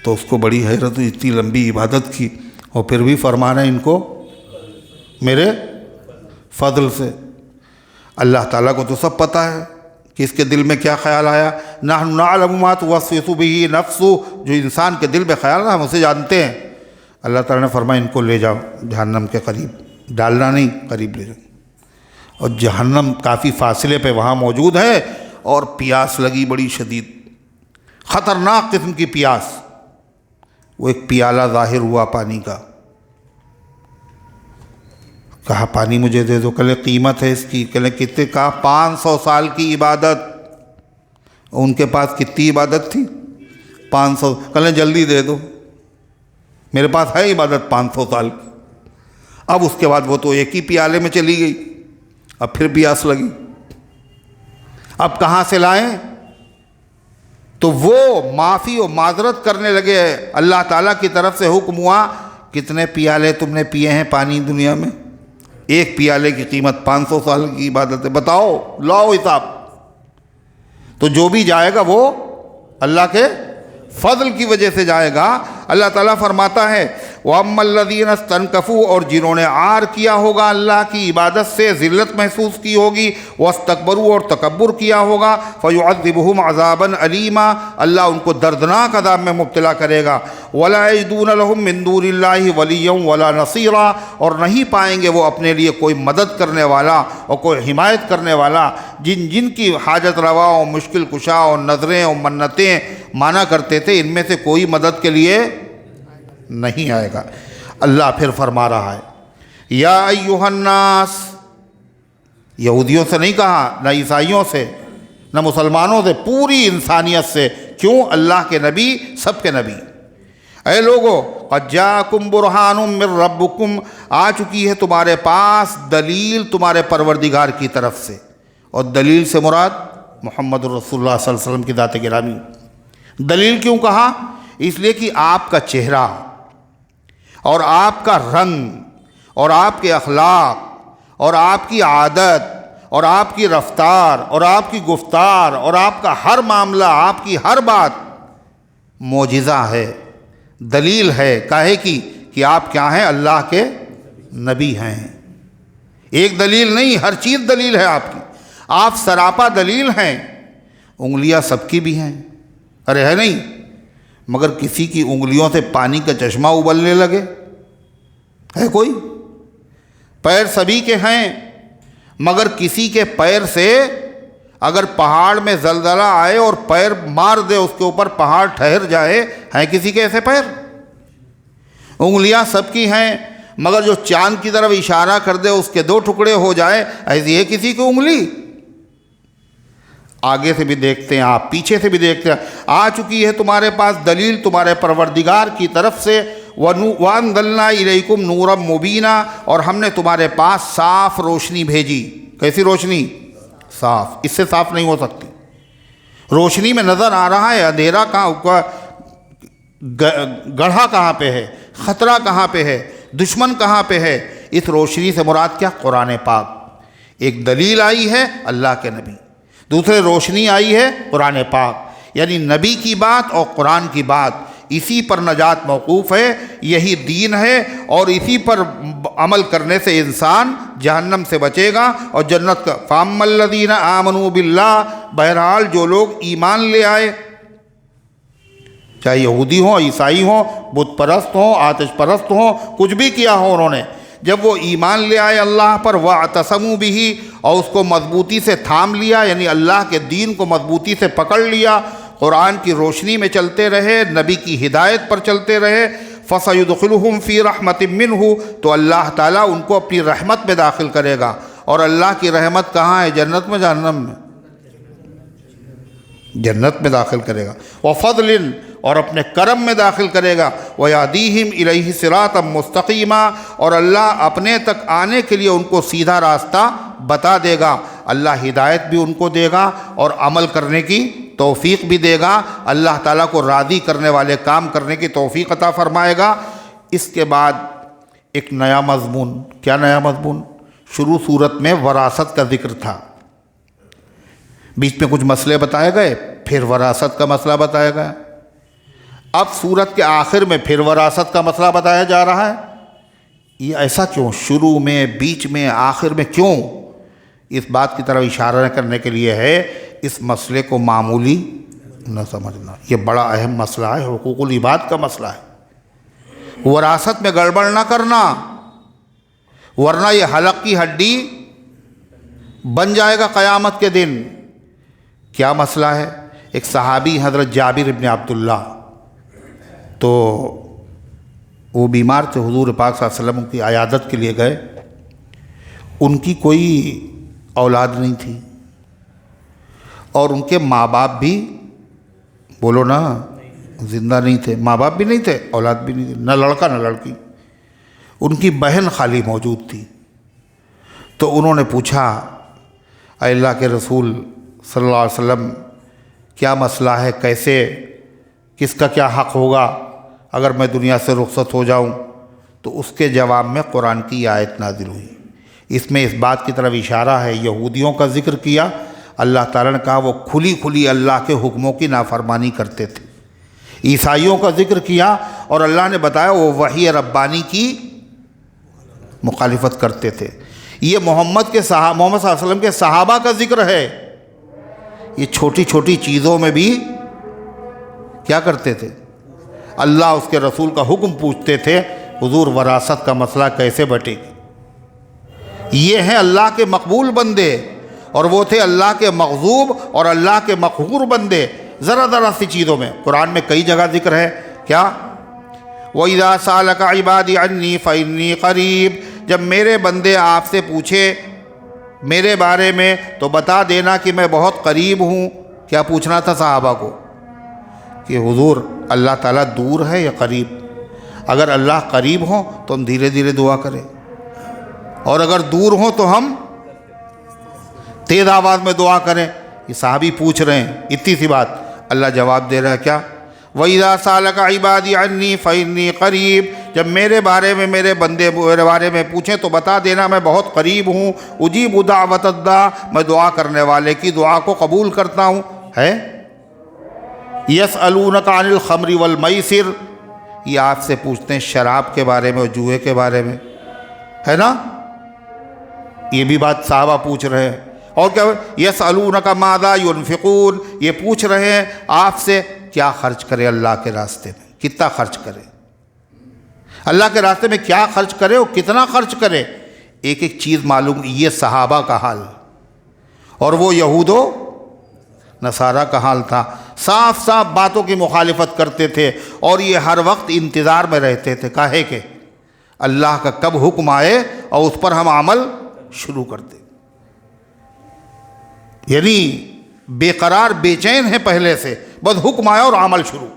تو اس کو بڑی حیرت ہوئی، اتنی لمبی عبادت کی اور پھر بھی فرمانا ان کو میرے فضل سے۔ اللہ تعالیٰ کو تو سب پتہ ہے کہ اس کے دل میں کیا خیال آیا۔ نحن نعلم ما توسوس به نفسه، جو انسان کے دل میں خیال ہے ہم اسے جانتے ہیں۔ اللہ تعالیٰ نے فرمایا ان کو لے جاؤ جہنم کے قریب، ڈالنا نہیں، قریب لے جاؤ۔ اور جہنم کافی فاصلے پہ وہاں موجود ہے، اور پیاس لگی بڑی شدید، خطرناک قسم کی پیاس۔ وہ ایک پیالہ ظاہر ہوا پانی کا، کہا پانی مجھے دے دو۔ کہلے قیمت ہے اس کی؟ کہلے کتنے؟ کہا 500 سال کی عبادت۔ ان کے پاس کتنی عبادت تھی؟ 500۔ کہلے جلدی دے دو، میرے پاس ہے عبادت 500 سال کی۔ اب اس کے بعد وہ تو ایک ہی پیالے میں چلی گئی، اب پھر پیاس لگی، اب کہاں سے لائیں؟ تو وہ معافی و معذرت کرنے لگے۔ اللہ تعالیٰ کی طرف سے حکم ہوا کتنے پیالے تم نے پیے ہیں پانی دنیا میں؟ ایک پیالے کی قیمت 500 سال کی عبادت ہے، بتاؤ لاؤ حساب۔ تو جو بھی جائے گا وہ اللہ کے فضل کی وجہ سے جائے گا۔ اللہ تعالیٰ فرماتا ہے وَأَمَّا الَّذِينَ اسْتَنْكَفُوا، اور جنہوں نے عار کیا ہوگا اللہ کی عبادت سے، ذلت محسوس کی ہوگی، وَاسْتَكْبَرُوا، اور تکبر کیا ہوگا، فَيُعَذِّبُهُمْ عَذَابًا أَلِيمًا، اللہ ان کو دردناک عذاب میں مبتلا کرے گا۔ وَلَا يَجِدُونَ لَهُم مِّن دُونِ اللَّهِ وَلِيًّا وَلَا نَصِيرًا، اور نہیں پائیں گے وہ اپنے لیے کوئی مدد کرنے والا اور کوئی حمایت کرنے والا۔ جن کی حاجت روا اور مشکل کشا اور نظریں اور منتیں مانا کرتے تھے، ان میں سے کوئی مدد کے لیے نہیں آئے گا۔ اللہ پھر فرما رہا ہے یا ایھا الناس، یہودیوں سے نہیں کہا، نہ عیسائیوں سے، نہ مسلمانوں سے، پوری انسانیت سے۔ کیوں؟ اللہ کے نبی، سب کے نبی۔ اے لوگو قد جاءکم برہان من ربکم، آ چکی ہے تمہارے پاس دلیل تمہارے پروردگار کی طرف سے۔ اور دلیل سے مراد محمد رسول اللہ صلی اللہ علیہ وسلم کی ذات گرامی۔ دلیل کیوں کہا؟ اس لیے کہ آپ کا چہرہ اور آپ کا رنگ اور آپ کے اخلاق اور آپ کی عادت اور آپ کی رفتار اور آپ کی گفتار اور آپ کا ہر معاملہ، آپ کی ہر بات معجزہ ہے، دلیل ہے کاہے کی کہ آپ کیا ہیں؟ اللہ کے نبی ہیں۔ ایک دلیل نہیں، ہر چیز دلیل ہے آپ کی، آپ سراپا دلیل ہیں۔ انگلیاں سب کی بھی ہیں، ارے ہے نہیں، مگر کسی کی انگلیوں سے پانی کا چشمہ ابلنے لگے ہے کوئی؟ پیر سبھی کے ہیں، مگر کسی کے پیر سے اگر پہاڑ میں زلزلہ آئے اور پیر مار دے اس کے اوپر پہاڑ ٹھہر جائے، ہیں کسی کے ایسے پیر؟ انگلیاں سب کی ہیں، مگر جو چاند کی طرف اشارہ کر دے اس کے 2 ٹکڑے ہو جائے، ایسی ہے کسی کی انگلی؟ آگے سے بھی دیکھتے ہیں آپ، پیچھے سے بھی دیکھتے ہیں، آ چکی ہے تمہارے پاس دلیل تمہارے پروردگار کی طرف سے، وَأَنزَلْنَا إِلَيْكُمْ نُورًا مُبِينًا، اور ہم نے تمہارے پاس صاف روشنی بھیجی۔ کیسی روشنی؟ صاف، اس سے صاف نہیں ہو سکتی۔ روشنی میں نظر آ رہا ہے اندھیرا کہاں، گڑھا کہاں پہ ہے، خطرہ کہاں پہ ہے، دشمن کہاں پہ ہے۔ اس روشنی سے مراد کیا؟ قرآن پاک۔ ایک دلیل آئی ہے اللہ کے نبی، دوسرے روشنی آئی ہے قرآن پاک، یعنی نبی کی بات اور قرآن کی بات، اسی پر نجات موقوف ہے، یہی دین ہے، اور اسی پر عمل کرنے سے انسان جہنم سے بچے گا اور جنت کا۔ فَأَمَّا الَّذِينَ آمَنُوا بِاللَّهِ، بہرحال جو لوگ ایمان لے آئے، چاہے یہودی ہوں، عیسائی ہوں، بت پرست ہوں، آتش پرست ہوں، کچھ بھی کیا ہو انہوں نے، جب وہ ایمان لے آئے اللہ پر، وَاعْتَصَمُوا بِهِ، اور اس کو مضبوطی سے تھام لیا، یعنی اللہ کے دین کو مضبوطی سے پکڑ لیا، قرآن کی روشنی میں چلتے رہے، نبی کی ہدایت پر چلتے رہے، فَسَيُدْخِلُهُمْ فِي رَحْمَةٍ مِّنْهُ، تو اللہ تعالیٰ ان کو اپنی رحمت میں داخل کرے گا۔ اور اللہ کی رحمت کہاں ہے؟ جنت میں، جہنم میں؟ جنت میں داخل کرے گا۔ وَفَضْلٍ، اور اپنے کرم میں داخل کرے گا۔ وَيَهْدِيهِمْ إِلَيْهِ صِرَاطًا مُسْتَقِيمًا، اور اللہ اپنے تک آنے کے لیے ان کو سیدھا راستہ بتا دے گا۔ اللہ ہدایت بھی ان کو دے گا اور عمل کرنے کی توفیق بھی دے گا، اللہ تعالیٰ کو راضی کرنے والے کام کرنے کی توفیق عطا فرمائے گا۔ اس کے بعد ایک نیا مضمون، کیا نیا مضمون؟ شروع صورت میں وراثت کا ذکر تھا، بیچ میں کچھ مسئلے بتائے گئے، پھر وراثت کا مسئلہ بتایا گیا۔ اب صورت کے آخر میں پھر وراثت کا مسئلہ بتایا جا رہا ہے۔ یہ ایسا کیوں؟ شروع میں، بیچ میں، آخر میں کیوں؟ اس بات کی طرف اشارہ کرنے کے لیے ہے، اس مسئلے کو معمولی نہ سمجھنا، یہ بڑا اہم مسئلہ ہے، حقوق العباد کا مسئلہ ہے۔ وراثت میں گڑبڑ نہ کرنا، ورنہ یہ حلق کی ہڈی بن جائے گا قیامت کے دن۔ کیا مسئلہ ہے؟ ایک صحابی حضرت جابر ابن عبداللہ، تو وہ بیمار تھے، حضور پاک صلی اللہ علیہ وسلم ان کی عیادت کے لیے گئے، ان کی کوئی اولاد نہیں تھی، اور ان کے ماں باپ بھی، بولو نا، زندہ نہیں تھے، ماں باپ بھی نہیں تھے، اولاد بھی نہیں تھی، نہ لڑکا نہ لڑکی، ان کی بہن خالی موجود تھی۔ تو انہوں نے پوچھا، اے اللہ کے رسول صلی اللہ علیہ وسلم، کیا مسئلہ ہے، کیسے، کس کا کیا حق ہوگا اگر میں دنیا سے رخصت ہو جاؤں؟ تو اس کے جواب میں قرآن کی آیت نازل ہوئی، اس میں اس بات کی طرف اشارہ ہے، یہودیوں کا ذکر کیا، اللہ تعالیٰ نے کہا وہ کھلی کھلی اللہ کے حکموں کی نافرمانی کرتے تھے۔ عیسائیوں کا ذکر کیا اور اللہ نے بتایا وہ وحی ربانی کی مخالفت کرتے تھے۔ یہ محمد صلی اللہ علیہ وسلم کے صحابہ کا ذکر ہے، یہ چھوٹی چھوٹی چیزوں میں بھی کیا کرتے تھے؟ اللہ اس کے رسول کا حکم پوچھتے تھے، حضور وراثت کا مسئلہ کیسے بٹے گی؟ یہ ہیں اللہ کے مقبول بندے، اور وہ تھے اللہ کے مغضوب اور اللہ کے مقہور بندے۔ ذرا ذرا سی چیزوں میں قرآن میں کئی جگہ ذکر ہے، کیا؟ وَإِذَا سَأَلَكَ عِبَادِي عَنِّي فَإِنِّي قَرِيبٌ، جب میرے بندے آپ سے پوچھے میرے بارے میں تو بتا دینا کہ میں بہت قریب ہوں۔ کیا پوچھنا تھا صحابہ کو؟ کہ حضور اللہ تعالیٰ دور ہے یا قریب؟ اگر اللہ قریب ہوں تو ہم دھیرے دھیرے دعا کریں، اور اگر دور ہوں تو ہم تیز آواز میں دعا کریں. یہ صحابی پوچھ رہے ہیں اتنی سی بات, اللہ جواب دے رہا ہے کیا؟ وَإِذَا سَأَلَكَ عِبَادِي عَنِّي فَإِنِّي قَرِيبٌ. جب میرے بارے میں میرے بندے میرے بارے میں پوچھیں تو بتا دینا میں بہت قریب ہوں. اجیب دعوت الداع, میں دعا کرنے والے کی دعا کو قبول کرتا ہوں. ہے یسألونک عن الخمر والمیسر, یہ آپ سے پوچھتے ہیں شراب کے بارے میں اور جوئے کے بارے میں, ہے نا؟ یہ بھی بات صحابہ پوچھ رہے ہیں. اور کیا یسألونک ماذا ينفقون, یہ پوچھ رہے ہیں آپ سے کیا خرچ کرے اللہ کے راستے میں, کتنا خرچ کرے اللہ کے راستے میں, کیا خرچ کرے اور کتنا خرچ کرے. ایک ایک چیز معلوم. یہ صحابہ کا حال اور وہ یہود و نصارہ کا حال تھا. صاف صاف باتوں کی مخالفت کرتے تھے اور یہ ہر وقت انتظار میں رہتے تھے کاہے کہ اللہ کا کب حکم آئے اور اس پر ہم عمل شروع کر دیں. یعنی بے قرار بے چین ہیں پہلے سے, بس حکم آیا اور عمل شروع.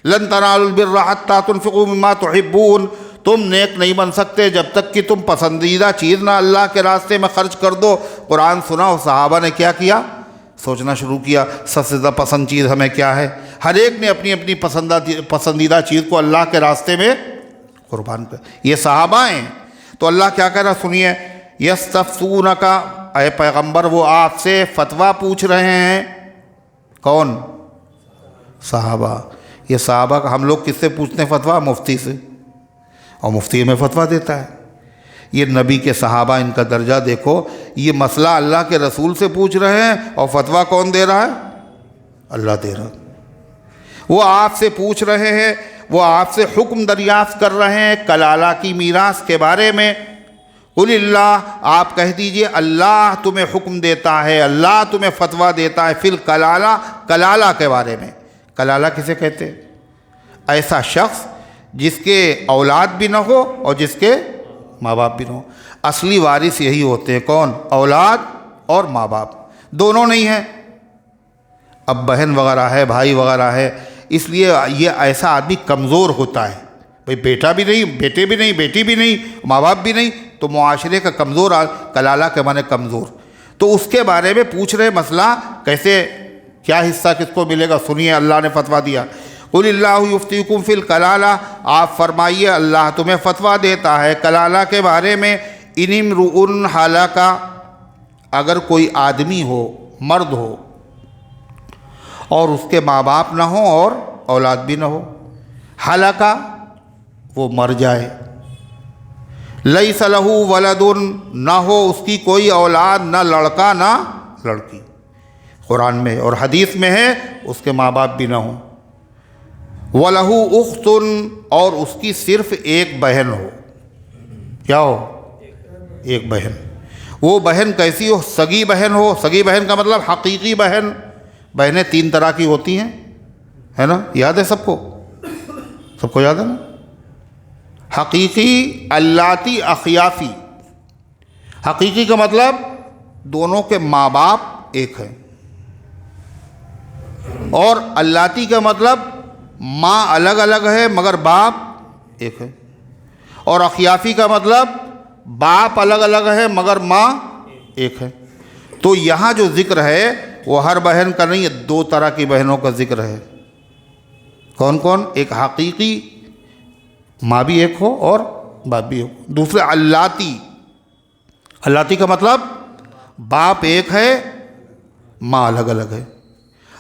لن تنالوا البر حتى تنفقوا مما تحبون, تم نیک نہیں بن سکتے جب تک کہ تم پسندیدہ چیز نہ اللہ کے راستے میں خرچ کر دو. قرآن سنا اور صحابہ نے کیا کیا؟ سوچنا شروع کیا سب سے زیادہ پسند چیز ہمیں کیا ہے. ہر ایک نے اپنی اپنی پسندیدہ چیز کو اللہ کے راستے میں قربان کر. یہ صحابہ ہیں. تو اللہ کیا کہہ رہا سنیے, یستفتونک, اے پیغمبر وہ آپ سے فتویٰ پوچھ رہے ہیں. کون؟ صحابہ. یہ صحابہ کا, ہم لوگ کس سے پوچھتے ہیں فتویٰ؟ مفتی سے, اور مفتی میں فتویٰ دیتا ہے. یہ نبی کے صحابہ, ان کا درجہ دیکھو. یہ مسئلہ اللہ کے رسول سے پوچھ رہے ہیں اور فتویٰ کون دے رہا ہے؟ اللہ دے رہا. وہ آپ سے پوچھ رہے ہیں, وہ آپ سے حکم دریافت کر رہے ہیں کلالہ کی میراث کے بارے میں. قل اللہ, آپ کہہ دیجئے اللہ تمہیں حکم دیتا ہے, اللہ تمہیں فتویٰ دیتا ہے فی الکلالہ, کلالہ کے بارے میں. کلالہ کسے کہتے ہیں؟ ایسا شخص جس کے اولاد بھی نہ ہو اور جس کے ماں باپ بھی نہ ہو. اصلی وارث یہی ہوتے ہیں. کون؟ اولاد اور ماں باپ, دونوں نہیں ہیں. اب بہن وغیرہ ہے, بھائی وغیرہ ہے, اس لیے یہ ایسا آدمی کمزور ہوتا ہے. بھئی بیٹا بھی نہیں, بیٹے بھی نہیں, بیٹی بھی نہیں, ماں باپ بھی نہیں, تو معاشرے کا کمزور. کلالہ کے معنی کمزور. تو اس کے بارے میں پوچھ رہے مسئلہ کیسے, کیا حصہ کس کو ملے گا. سنیے اللہ نے فتویٰ دیا. قل اللہ یفتیکم فی الکلالہ, آپ فرمائیے اللہ تمہیں فتویٰ دیتا ہے کلالہ کے بارے میں. ان امرؤ ہلک, اگر کوئی آدمی ہو, مرد ہو, اور اس کے ماں باپ نہ ہوں اور اولاد بھی نہ ہو. ہلک, وہ مر جائے. لیس لہ ولد, نہ ہو اس کی کوئی اولاد, نہ لڑکا نہ لڑکی. قرآن میں اور حدیث میں ہے اس کے ماں باپ بھی نہ ہوں. وَلَهُ أُخْتٌ, اور اس کی صرف ایک بہن ہو. کیا ہو؟ ایک بہن. وہ بہن کیسی ہو؟ سگی بہن ہو. سگی بہن کا مطلب حقیقی بہن. بہنیں تین طرح کی ہوتی ہیں, ہے نا؟ یاد ہے سب کو؟ سب کو یاد ہے نا؟ حقیقی, اللاتی, اخیافی. حقیقی کا مطلب دونوں کے ماں باپ ایک ہیں, اور اللاتی کا مطلب ماں الگ الگ ہے مگر باپ ایک ہے. اور اخیافی کا مطلب باپ الگ الگ ہے مگر ماں ایک ہے. تو یہاں جو ذکر ہے وہ ہر بہن کا نہیں ہے, دو طرح کی بہنوں کا ذکر ہے. کون کون؟ ایک حقیقی, ماں بھی ایک ہو اور باپ بھی ہو. دوسرے اللاتی. اللاتی کا مطلب باپ ایک ہے ماں الگ الگ ہے.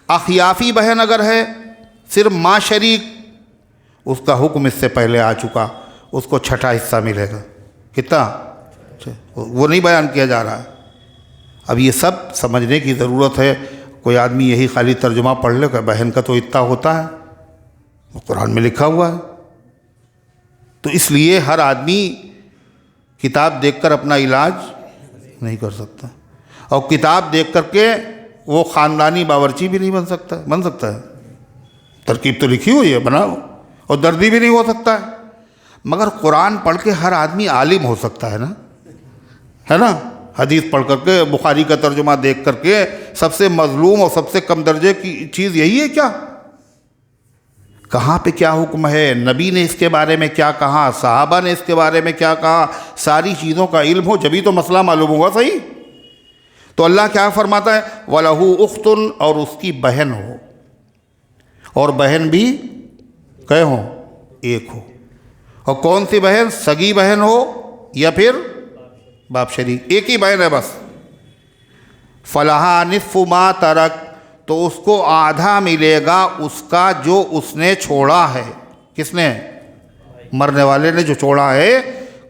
اخیافی بہن اگر ہے, صرف ماں شریک, اس کا حکم اس سے پہلے آ چکا, اس کو چھٹا حصہ ملے گا. کتنا؟ وہ نہیں بیان کیا جا رہا ہے. اب یہ سب سمجھنے کی ضرورت ہے. کوئی آدمی یہی خالی ترجمہ پڑھ لے کہ بہن کا تو اتنا ہوتا ہے, وہ قرآن میں لکھا ہوا ہے. تو اس لیے ہر آدمی کتاب دیکھ کر اپنا علاج نہیں کر سکتا, اور کتاب دیکھ کر کے وہ خاندانی باورچی بھی نہیں بن سکتا. بن سکتا ہے, ترکیب تو لکھی ہوئی ہے, بناؤ, اور دردی بھی نہیں ہو سکتا ہے. مگر قرآن پڑھ کے ہر آدمی عالم ہو سکتا ہے نا, ہے نا؟ حدیث پڑھ کر کے, بخاری کا ترجمہ دیکھ کر کے, سب سے مظلوم اور سب سے کم درجے کی چیز یہی ہے کیا؟ کہاں پہ کیا حکم ہے, نبی نے اس کے بارے میں کیا کہا, صحابہ نے اس کے بارے میں کیا کہا, ساری چیزوں کا علم ہو جبھی تو مسئلہ معلوم ہوگا. صحیح؟ تو اللہ کیا فرماتا ہے؟ وَلَهُ أُخْتٌ، اور اس کی بہن ہو، اور بہن بھی کئے ہوں؟ ایک ہو۔ اور کون سی بہن؟ سگی بہن ہو یا پھر باپ شریک، ایک ہی بہن ہے بس۔ فَلَهَا نِصْفُ مَا تَرَكَ، تو اس کو آدھا ملے گا اس کا جو اس نے چھوڑا ہے۔ کس نے؟ مرنے والے نے جو چھوڑا ہے،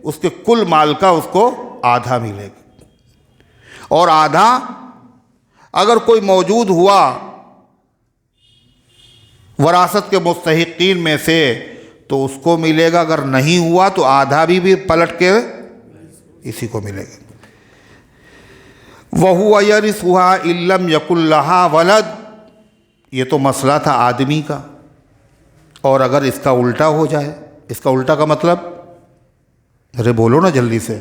اس کے کل مال کا اس کو آدھا ملے گا۔ اور آدھا اگر کوئی موجود ہوا وراثت کے مستحقین میں سے تو اس کو ملے گا، اگر نہیں ہوا تو آدھا بھی پلٹ کے اسی کو ملے گا۔ وَهُوَ يَرِثُهَا إِن لَّمْ يَكُن لَّهَا وَلَدٌ، یہ تو مسئلہ تھا آدمی کا، اور اگر اس کا الٹا ہو جائے، اس کا الٹا کا مطلب، ارے بولو نا جلدی سے،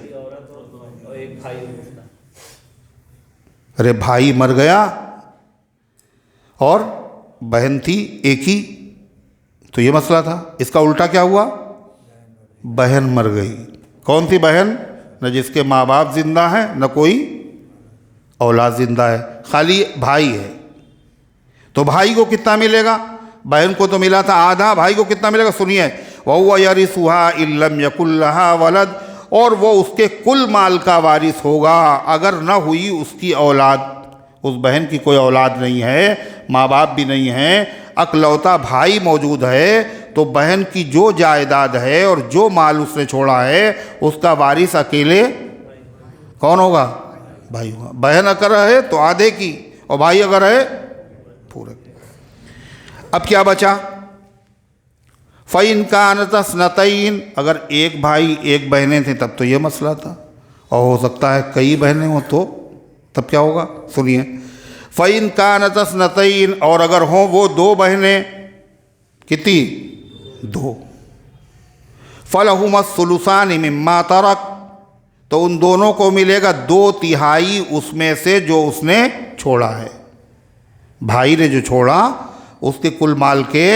ارے بھائی مر گیا اور بہن تھی ایک ہی، تو یہ مسئلہ تھا۔ اس کا الٹا کیا ہوا؟ بہن مر گئی۔ کون سی بہن؟ نہ جس کے ماں باپ زندہ ہیں، نہ کوئی اولاد زندہ ہے، خالی بھائی ہے۔ تو بھائی کو کتنا ملے گا؟ بہن کو تو ملا تھا آدھا، بھائی کو کتنا ملے گا؟ سنیے، وَهُوَ يَرِثُهَا إِن لَّمْ يَكُن لَّهَا وَلَدٌ، اور وہ اس کے کل مال کا وارث ہوگا اگر نہ ہوئی اس کی اولاد۔ اس بہن کی کوئی اولاد نہیں ہے، ماں باپ بھی نہیں ہیں، اکلوتا بھائی موجود ہے، تو بہن کی جو جائیداد ہے اور جو مال اس نے چھوڑا ہے اس کا وارث اکیلے کون ہوگا؟ بھائی ہوگا۔ بہن اگر ہے تو آدھے کی، اور بھائی اگر ہے پورے۔ اب کیا بچا؟ فَإِن كَانَتْ اثْنَتَيْنِ، اگر ایک بھائی ایک بہنیں تھیں تب تو یہ مسئلہ تھا، اور ہو سکتا ہے کئی بہنیں ہوں تو تب کیا ہوگا؟ سنیے، فَإِن كَانَتْ اثْنَتَيْنِ، اور اگر ہوں وہ دو بہنیں، کتنی؟ دو، فَلَهُمَا الثُّلُثَانِ مِمَّا تَرَكَ، تو ان دونوں کو ملے گا 2/3 اس میں سے جو اس نے چھوڑا ہے۔ بھائی نے جو چھوڑا اس کے کل مال کے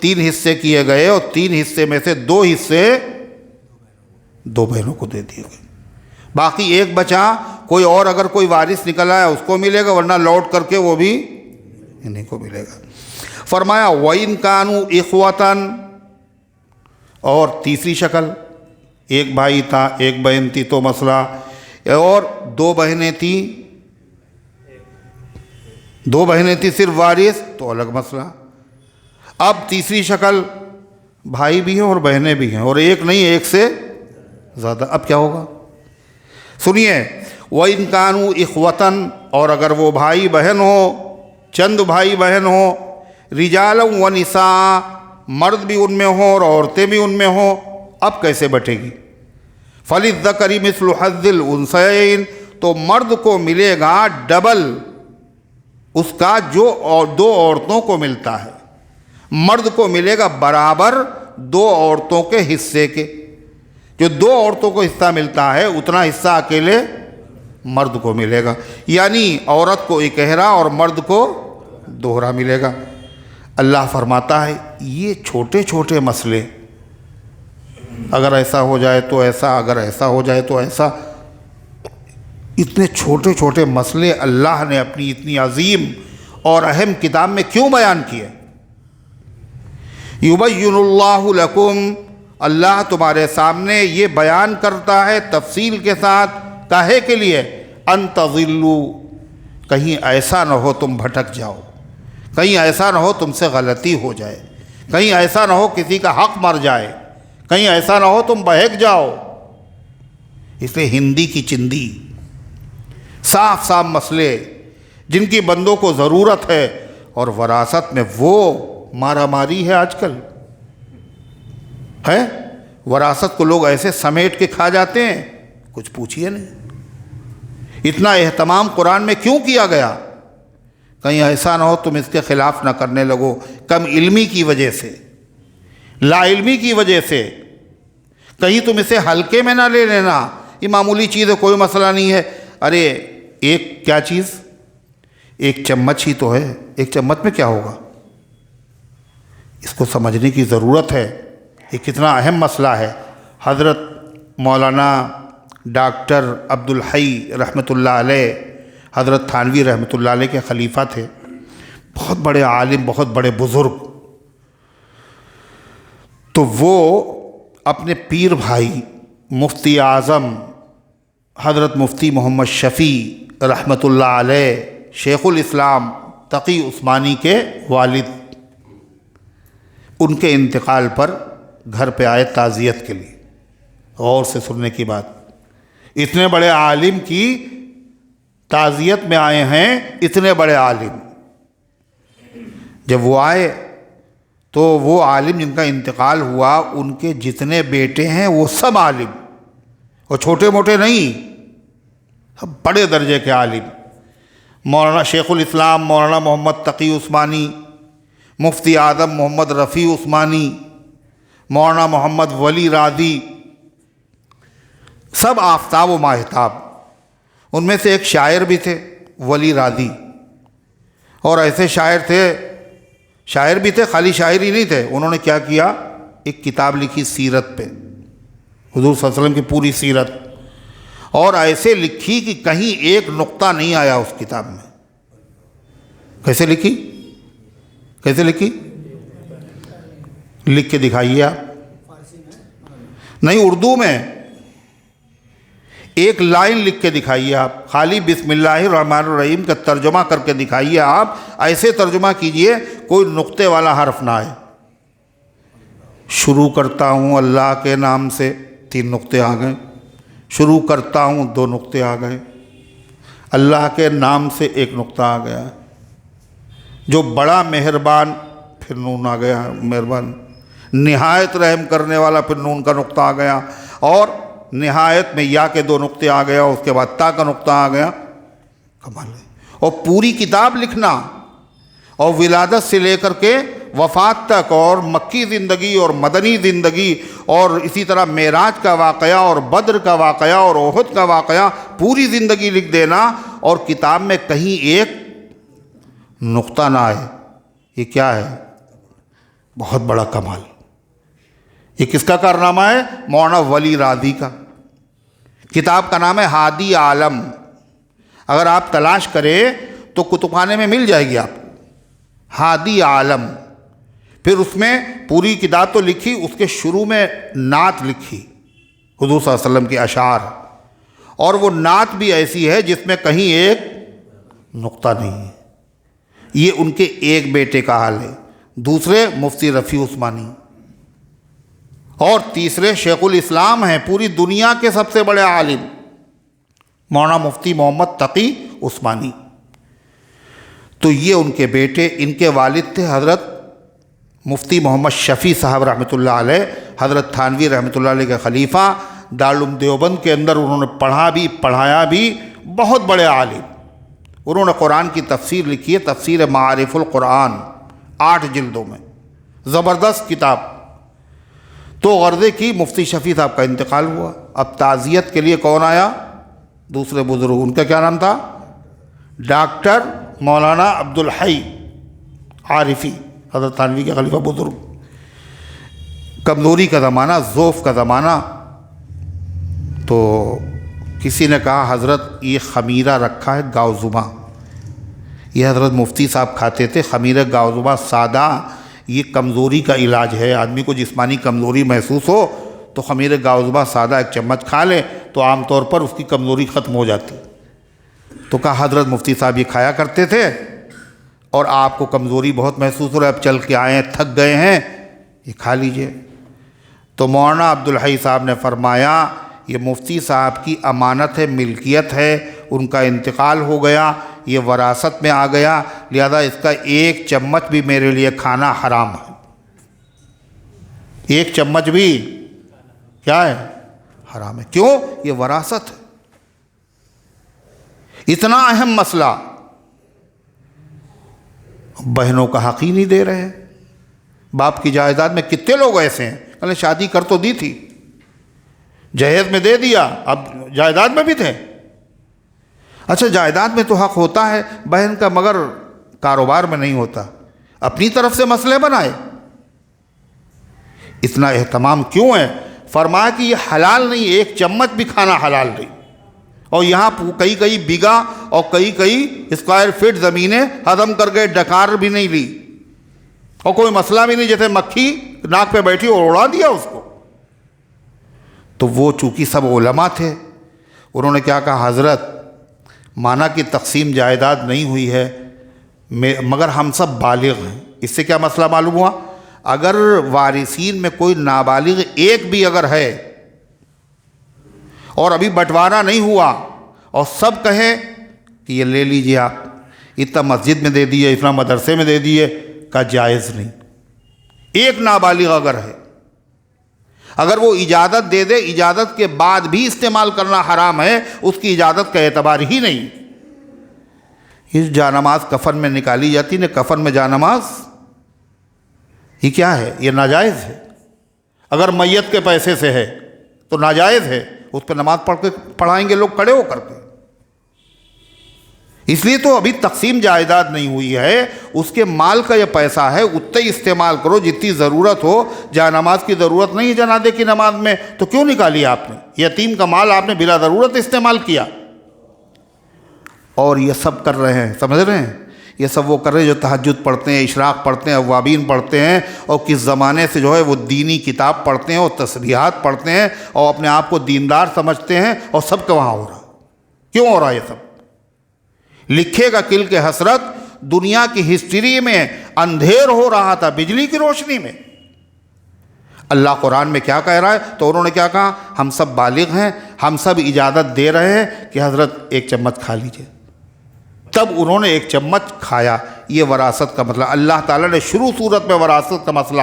3 حصے کیے گئے، اور 3 حصے میں سے 2 حصے 2 بہنوں کو دے دیے گئے، باقی ایک بچا، کوئی اور اگر کوئی وارث نکل آیا اس کو ملے گا، ورنہ لوٹ کر کے وہ بھی انہیں کو ملے گا۔ فرمایا وَإِن كَانُوا إِخْوَةً، اور تیسری شکل، ایک بھائی تھا ایک بہن تھی تو مسئلہ، اور 2 بہنیں تھیں، 2 بہنیں تھیں صرف وارث، تو الگ مسئلہ۔ اب تیسری شکل، بھائی بھی ہیں اور بہنیں بھی ہیں، اور ایک نہیں ایک سے زیادہ، اب کیا ہوگا؟ سنیے، وَإِن كَانُوا إِخْوَةً، اور اگر وہ بھائی بہن ہو، چند بھائی بہن ہو، رِجَالًا وَنِسَاءً، مرد بھی ان میں ہوں اور عورتیں بھی ان میں ہوں، اب کیسے بٹے گی؟ فَلِلذَّكَرِ مِثْلُ حَظِّ الْأُنثَيَيْنِ، تو مرد کو ملے گا ڈبل اس کا جو 2 عورتوں کو ملتا ہے، مرد کو ملے گا برابر 2 عورتوں کے حصے کے، جو 2 عورتوں کو حصہ ملتا ہے اتنا حصہ اکیلے مرد کو ملے گا، یعنی عورت کو اکہرا اور مرد کو دوہرا ملے گا۔ اللہ فرماتا ہے یہ چھوٹے چھوٹے مسئلے، اگر ایسا ہو جائے تو ایسا، اگر ایسا ہو جائے تو ایسا، اتنے چھوٹے چھوٹے مسئلے اللہ نے اپنی اتنی عظیم اور اہم کتاب میں کیوں بیان کیے؟ یبین اللہ لکم، اللہ تمہارے سامنے یہ بیان کرتا ہے تفصیل کے ساتھ، کاہے کے لیے؟ ان تضلوا، کہیں ایسا نہ ہو تم بھٹک جاؤ، کہیں ایسا نہ ہو تم سے غلطی ہو جائے، کہیں ایسا نہ ہو کسی کا حق مر جائے، کہیں ایسا نہ ہو تم بہک جاؤ۔ اس لیے ہندی کی چندی، صاف صاف مسئلے جن کی بندوں کو ضرورت ہے، اور وراثت میں وہ مارا ماری ہے آج کل ہے، وراثت کو لوگ ایسے سمیٹ کے کھا جاتے ہیں، کچھ پوچھئے نہیں۔ اتنا اہتمام قرآن میں کیوں کیا گیا؟ کہیں ایسا نہ ہو تم اس کے خلاف نہ کرنے لگو، کم علمی کی وجہ سے، لا علمی کی وجہ سے، کہیں تم اسے ہلکے میں نہ لے لینا، یہ معمولی چیز ہے، کوئی مسئلہ نہیں ہے۔ ارے ایک کیا چیز، ایک چمچ ہی تو ہے، ایک چمچ میں کیا ہوگا؟ اس کو سمجھنے کی ضرورت ہے، یہ کتنا اہم مسئلہ ہے۔ حضرت مولانا ڈاکٹر عبدالحی رحمۃ اللہ علیہ، حضرت تھانوی رحمۃ اللہ علیہ کے خلیفہ تھے، بہت بڑے عالم، بہت بڑے بزرگ۔ تو وہ اپنے پیر بھائی مفتی اعظم حضرت مفتی محمد شفیع رحمۃ اللہ علیہ شیخ الاسلام تقی عثمانی کے والد، ان کے انتقال پر گھر پہ آئے تعزیت کے لیے۔ غور سے سننے کی بات، اتنے بڑے عالم کی تعزیت میں آئے ہیں، اتنے بڑے عالم۔ جب وہ آئے تو وہ عالم جن کا انتقال ہوا، ان کے جتنے بیٹے ہیں وہ سب عالم، اور چھوٹے موٹے نہیں، سب بڑے درجے کے عالم۔ مولانا شیخ الاسلام مولانا محمد تقی عثمانی، مفتی اعظم محمد رفیع عثمانی، مولانا محمد ولی راضی، سب آفتاب و ماہتاب۔ ان میں سے ایک شاعر بھی تھے ولی راضی، اور ایسے شاعر بھی تھے، خالی شاعر ہی نہیں تھے، انہوں نے کیا کیا، ایک کتاب لکھی سیرت پہ، حضور صلی اللہ علیہ وسلم کی پوری سیرت، اور ایسے لکھی کہ کہیں ایک نقطہ نہیں آیا اس کتاب میں۔ کیسے لکھی؟ لکھ کے دکھائیے آپ۔ نہیں، اردو میں ایک لائن لکھ کے دکھائیے آپ، خالی بسم اللہ الرحمن الرحیم کا ترجمہ کر کے دکھائیے آپ، ایسے ترجمہ کیجئے کوئی نقطے والا حرف نہ آئے۔ شروع کرتا ہوں اللہ کے نام سے، 3 نقطے آ گئے، شروع کرتا ہوں 2 نقطے آ گئے، اللہ کے نام سے 1 نقطہ آ گیا، جو بڑا مہربان، پھر نون آ گیا، مہربان، نہایت رحم کرنے والا، پھر نون کا نقطہ آ گیا، اور نہایت میں یا کے 2 نقطے آ گیا، اس کے بعد تا کا نقطہ آ گیا۔ کمال ہے۔ اور پوری کتاب لکھنا، اور ولادت سے لے کر کے وفات تک، اور مکی زندگی اور مدنی زندگی، اور اسی طرح معراج کا واقعہ اور بدر کا واقعہ اور احد کا واقعہ، پوری زندگی لکھ دینا، اور کتاب میں کہیں ایک نقطہ نہ آئے، یہ کیا ہے؟ بہت بڑا کمال۔ یہ کس کا کارنامہ ہے؟ مولانا ولی راضی کا۔ کتاب کا نام ہے ہادی عالم، اگر آپ تلاش کریں تو کتب خانے میں مل جائے گی آپ، ہادی عالم۔ پھر اس میں پوری کتاب تو لکھی، اس کے شروع میں نعت لکھی حضور صلی اللہ علیہ وسلم کے اشعار، اور وہ نعت بھی ایسی ہے جس میں کہیں ایک نقطہ نہیں ہے۔ یہ ان کے ایک بیٹے کا حال ہے، دوسرے مفتی رفیع عثمانی، اور تیسرے شیخ الاسلام ہیں، پوری دنیا کے سب سے بڑے عالم مولانا مفتی محمد تقی عثمانی۔ تو یہ ان کے بیٹے، ان کے والد تھے حضرت مفتی محمد شفیع صاحب رحمۃ اللہ علیہ، حضرت تھانوی رحمۃ اللہ علیہ کے خلیفہ، دارالعلوم دیوبند کے اندر انہوں نے پڑھا بھی پڑھایا بھی، بہت بڑے عالم۔ انہوں نے قرآن کی تفسیر لکھی ہے، تفسیر معارف القرآن، 8 جلدوں میں، زبردست کتاب۔ تو غرضے کی مفتی شفیع صاحب کا انتقال ہوا، اب تعزیت کے لیے کون آیا؟ دوسرے بزرگ، ان کا کیا نام تھا؟ ڈاکٹر مولانا عبدالحی عارفی، حضرت تھانوی کے خلیفہ بزرگ۔ کمزوری کا زمانہ، ضعف کا زمانہ، تو کسی نے کہا حضرت یہ خمیرہ رکھا ہے گاؤزما، یہ حضرت مفتی صاحب کھاتے تھے خمیرہ گاؤزما سادہ، یہ کمزوری کا علاج ہے، آدمی کو جسمانی کمزوری محسوس ہو تو خمیر گاؤزما سادہ 1 چمچ کھا لے تو عام طور پر اس کی کمزوری ختم ہو جاتی۔ تو کہا حضرت مفتی صاحب یہ کھایا کرتے تھے، اور آپ کو کمزوری بہت محسوس ہو رہا ہے، اب چل کے آئے ہیں، تھک گئے ہیں، یہ کھا لیجئے۔ تو مولانا عبدالحی صاحب نے فرمایا یہ مفتی صاحب کی امانت ہے، ملکیت ہے، ان کا انتقال ہو گیا، یہ وراثت میں آ گیا، لہذا اس کا 1 چمچ بھی میرے لیے کھانا حرام ہے۔ 1 چمچ بھی کیا ہے؟ حرام ہے۔ کیوں؟ یہ وراثت ہے۔ اتنا اہم مسئلہ، بہنوں کا حق ہی نہیں دے رہے ہیں۔ باپ کی جائیداد میں کتنے لوگ ایسے ہیں، انہوں نے شادی کر تو دی تھی، جہیز میں دے دیا، اب جائیداد میں بھی تھے۔ اچھا جائیداد میں تو حق ہوتا ہے بہن کا، مگر کاروبار میں نہیں ہوتا، اپنی طرف سے مسئلے بنائے۔ اتنا اہتمام کیوں ہے؟ فرمایا کہ یہ حلال نہیں، 1 چمچ بھی کھانا حلال نہیں، اور یہاں کئی بیگھا اور کئی اسکوائر فٹ زمینیں ہدم کر گئے، ڈکار بھی نہیں لی، اور کوئی مسئلہ بھی نہیں، جیسے مکھی ناک پہ بیٹھی اور اڑا دیا اس کو۔ تو وہ چونکہ سب علماء تھے، انہوں نے کیا کہا، حضرت مانا کہ تقسیم جائیداد نہیں ہوئی ہے مگر ہم سب بالغ ہیں۔ اس سے کیا مسئلہ معلوم ہوا، اگر وارثین میں کوئی نابالغ ایک بھی اگر ہے اور ابھی بٹوارا نہیں ہوا اور سب کہیں کہ یہ لے لیجئے آپ، اتنا مسجد میں دے دیے، اتنا مدرسے میں دے دیے، کا جائز نہیں۔ ایک نابالغ اگر ہے، اگر وہ اجازت دے دے، اجازت کے بعد بھی استعمال کرنا حرام ہے، اس کی اجازت کا اعتبار ہی نہیں۔ یہ جانماز کفن میں نکالی جاتی نا، کفن میں جانماز، یہ کیا ہے؟ یہ ناجائز ہے۔ اگر میت کے پیسے سے ہے تو ناجائز ہے، اس پہ نماز پڑھائیں گے لوگ کھڑے ہو کر کے۔ اس لیے تو ابھی تقسیم جائیداد نہیں ہوئی ہے، اس کے مال کا یہ پیسہ ہے، اتنا ہی استعمال کرو جتنی ضرورت ہو۔ جہاں نماز کی ضرورت نہیں ہے جنازے کی نماز میں، تو کیوں نکالی آپ نے؟ یتیم کا مال آپ نے بلا ضرورت استعمال کیا۔ اور یہ سب کر رہے ہیں، سمجھ رہے ہیں، یہ سب وہ کر رہے ہیں جو تہجد پڑھتے ہیں، اشراق پڑھتے ہیں، اوابین پڑھتے ہیں، اور کس زمانے سے جو ہے وہ دینی کتاب پڑھتے ہیں اور تسبیحات پڑھتے ہیں اور اپنے آپ کو دیندار سمجھتے ہیں، اور سب کا وہاں ہو رہا۔ کیوں ہو رہا یہ سب؟ لکھے گا کل کے حسرت، دنیا کی ہسٹری میں اندھیر ہو رہا تھا بجلی کی روشنی میں۔ اللہ قرآن میں کیا کہہ رہا ہے؟ تو انہوں نے کیا کہا، ہم سب بالغ ہیں، ہم سب اجازت دے رہے ہیں کہ حضرت ایک چمچ کھا لیجئے۔ تب انہوں نے ایک چمچ کھایا۔ یہ وراثت کا مسئلہ اللہ تعالیٰ نے شروع صورت میں وراثت کا مسئلہ،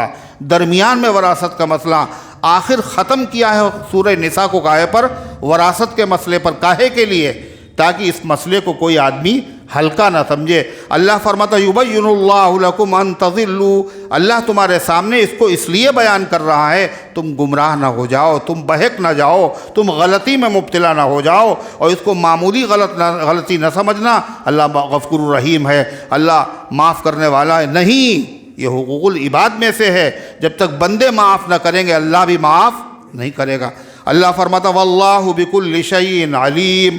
درمیان میں وراثت کا مسئلہ، آخر ختم کیا ہے سورہ نساء کو کہے پر وراثت کے مسئلے پر، کاہے کے لیے؟ تاکہ اس مسئلے کو کوئی آدمی ہلکا نہ سمجھے۔ اللہ فرماتا یبین اللہ لکم ان تضلوا، اللہ تمہارے سامنے اس کو اس لیے بیان کر رہا ہے تم گمراہ نہ ہو جاؤ، تم بہک نہ جاؤ، تم غلطی میں مبتلا نہ ہو جاؤ، اور اس کو معمولی غلطی نہ سمجھنا۔ اللہ غفور الرحیم ہے، اللہ معاف کرنے والا ہے۔ نہیں، یہ حقوق العباد میں سے ہے، جب تک بندے معاف نہ کریں گے اللہ بھی معاف نہیں کرے گا۔ اللہ فرماتا واللہ بکل شیء علیم،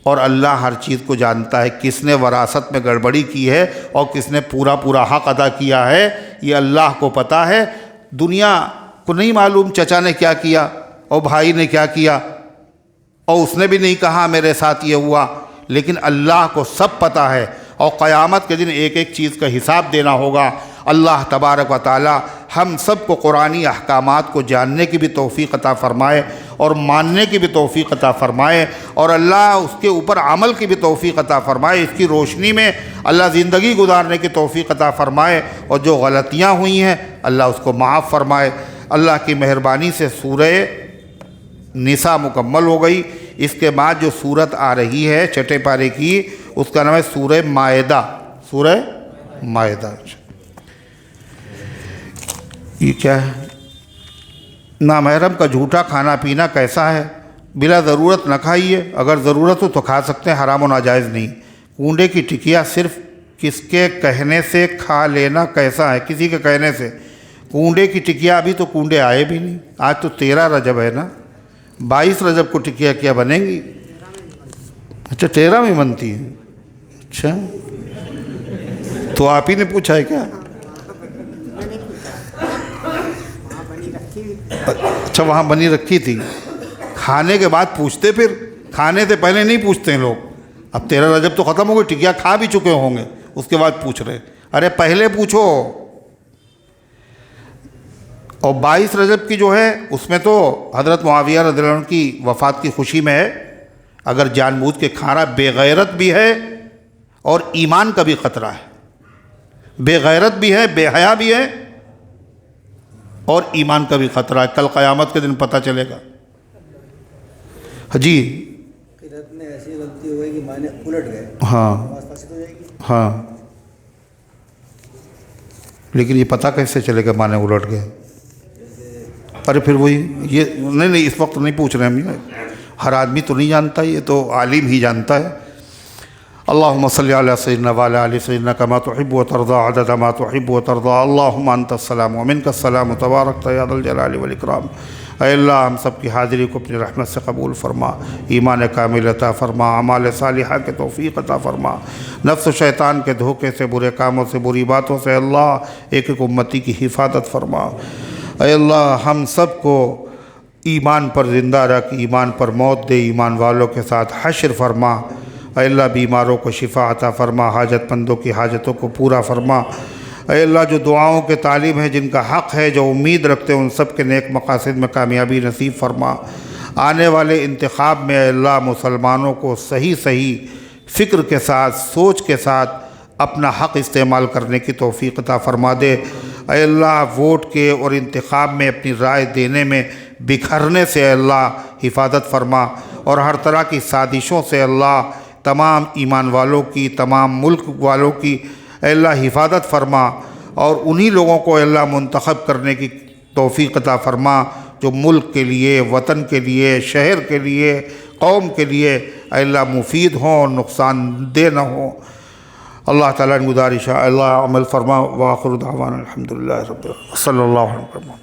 اور اللہ ہر چیز کو جانتا ہے، کس نے وراثت میں گڑبڑی کی ہے اور کس نے پورا حق ادا کیا ہے، یہ اللہ کو پتہ ہے۔ دنیا کو نہیں معلوم چچا نے کیا کیا اور بھائی نے کیا کیا، اور اس نے بھی نہیں کہا میرے ساتھ یہ ہوا، لیکن اللہ کو سب پتہ ہے، اور قیامت کے دن ایک ایک چیز کا حساب دینا ہوگا۔ اللہ تبارک و تعالی ہم سب کو قرآنی احکامات کو جاننے کی بھی توفیق عطا فرمائے اور ماننے کی بھی توفیق عطا فرمائے، اور اللہ اس کے اوپر عمل کی بھی توفیق عطا فرمائے، اس کی روشنی میں اللہ زندگی گزارنے کی توفیق عطا فرمائے، اور جو غلطیاں ہوئی ہیں اللہ اس کو معاف فرمائے۔ اللہ کی مہربانی سے سورہ نساء مکمل ہو گئی۔ اس کے بعد جو سورت آ رہی ہے چھٹے پارے کی، اس کا نام ہے سورہ مائدہ۔ سورہ مائدہ یہ کیا ہے؟ نامحرم کا جھوٹا کھانا پینا کیسا ہے؟ بلا ضرورت نہ کھائیے، اگر ضرورت ہو تو کھا سکتے ہیں، حرام و ناجائز نہیں۔ کنڈے کی ٹکیا صرف کس کے کہنے سے کھا لینا کیسا ہے؟ کسی کے کہنے سے۔ کنڈے کی ٹکیا، ابھی تو کنڈے آئے بھی نہیں، آج تو 13 رجب ہے نا، 22 رجب کو ٹکیا کیا بنیں گی؟ اچھا 13 میں بنتی ہے؟ اچھا تو آپ ہی نے پوچھا ہے کیا؟ اچھا وہاں بنی رکھی تھی، کھانے کے بعد پوچھتے، پھر کھانے سے پہلے نہیں پوچھتے ہیں لوگ۔ اب 13 رجب تو ختم ہو گئی، ٹکیا کھا بھی چکے ہوں گے، اس کے بعد پوچھ رہے، ارے پہلے پوچھو۔ اور 22 رجب کی جو ہے اس میں تو حضرت معاویہ رضی اللہ عنہ کی وفات کی خوشی میں ہے، اگر جان بوجھ کے کھانا، بے غیرت بھی ہے اور ایمان کا بھی خطرہ ہے، بے غیرت بھی ہے، بے حیا بھی ہے اور ایمان کا بھی خطرہ ہے، کل قیامت کے دن پتہ چلے گا۔ جی قرت میں ایسی غلطی ہو گئی کہ معنی الٹ گئے، ہاں نماز فاسد ہو جائے گی۔ ہاں، لیکن یہ پتہ کیسے چلے گا معنی الٹ گئے؟ ارے پھر وہی یہ نہیں اس وقت نہیں پوچھ رہے ہم، ہر آدمی تو نہیں جانتا، یہ تو عالم ہی جانتا ہے۔ اللہم صلی علی سیدنا وعلی آل سیدنا کما تحب و ترضى عدد ما تحب و ترضى اللہم انت السلام و منک السلام تبارکت یا ذا الجلال والاکرام اے اللہ ہم سب کی حاضری کو اپنی رحمت سے قبول فرما، ایمان کامل عطا فرما، اعمال صالحہ کے توفیق عطا فرما، نفس و شیطان کے دھوکے سے، برے کاموں سے، بری باتوں سے اللہ ایک ایک امتی کی حفاظت فرما۔ اے اللہ ہم سب کو ایمان پر زندہ رکھ، ایمان پر موت دے، ایمان والوں کے ساتھ حشر فرما۔ اے اللہ بیماروں کو شفا عطا فرما، حاجت مندوں کی حاجتوں کو پورا فرما۔ اے اللہ جو دعاؤں کے طالب ہیں، جن کا حق ہے، جو امید رکھتے ہیں، ان سب کے نیک مقاصد میں کامیابی نصیب فرما۔ آنے والے انتخاب میں اے اللہ مسلمانوں کو صحیح فکر کے ساتھ، سوچ کے ساتھ اپنا حق استعمال کرنے کی توفیق عطا فرما دے۔ اے اللہ ووٹ کے اور انتخاب میں اپنی رائے دینے میں بکھرنے سے اے اللہ حفاظت فرما، اور ہر طرح کی سازشوں سے اللہ تمام ایمان والوں کی، تمام ملک والوں کی اے اللہ حفاظت فرما، اور انہی لوگوں کو اے اللہ منتخب کرنے کی توفیق عطا فرما جو ملک کے لیے، وطن کے لیے، شہر کے لیے، قوم کے لیے اے اللہ مفید ہوں اور نقصان دہ نہ ہوں۔ اللہ تعالیٰ نے گزارش ہے اللہ عمل فرما، وآخر دعوانا الحمدللہ رب العالمین، صلی اللہ علیہ وسلم۔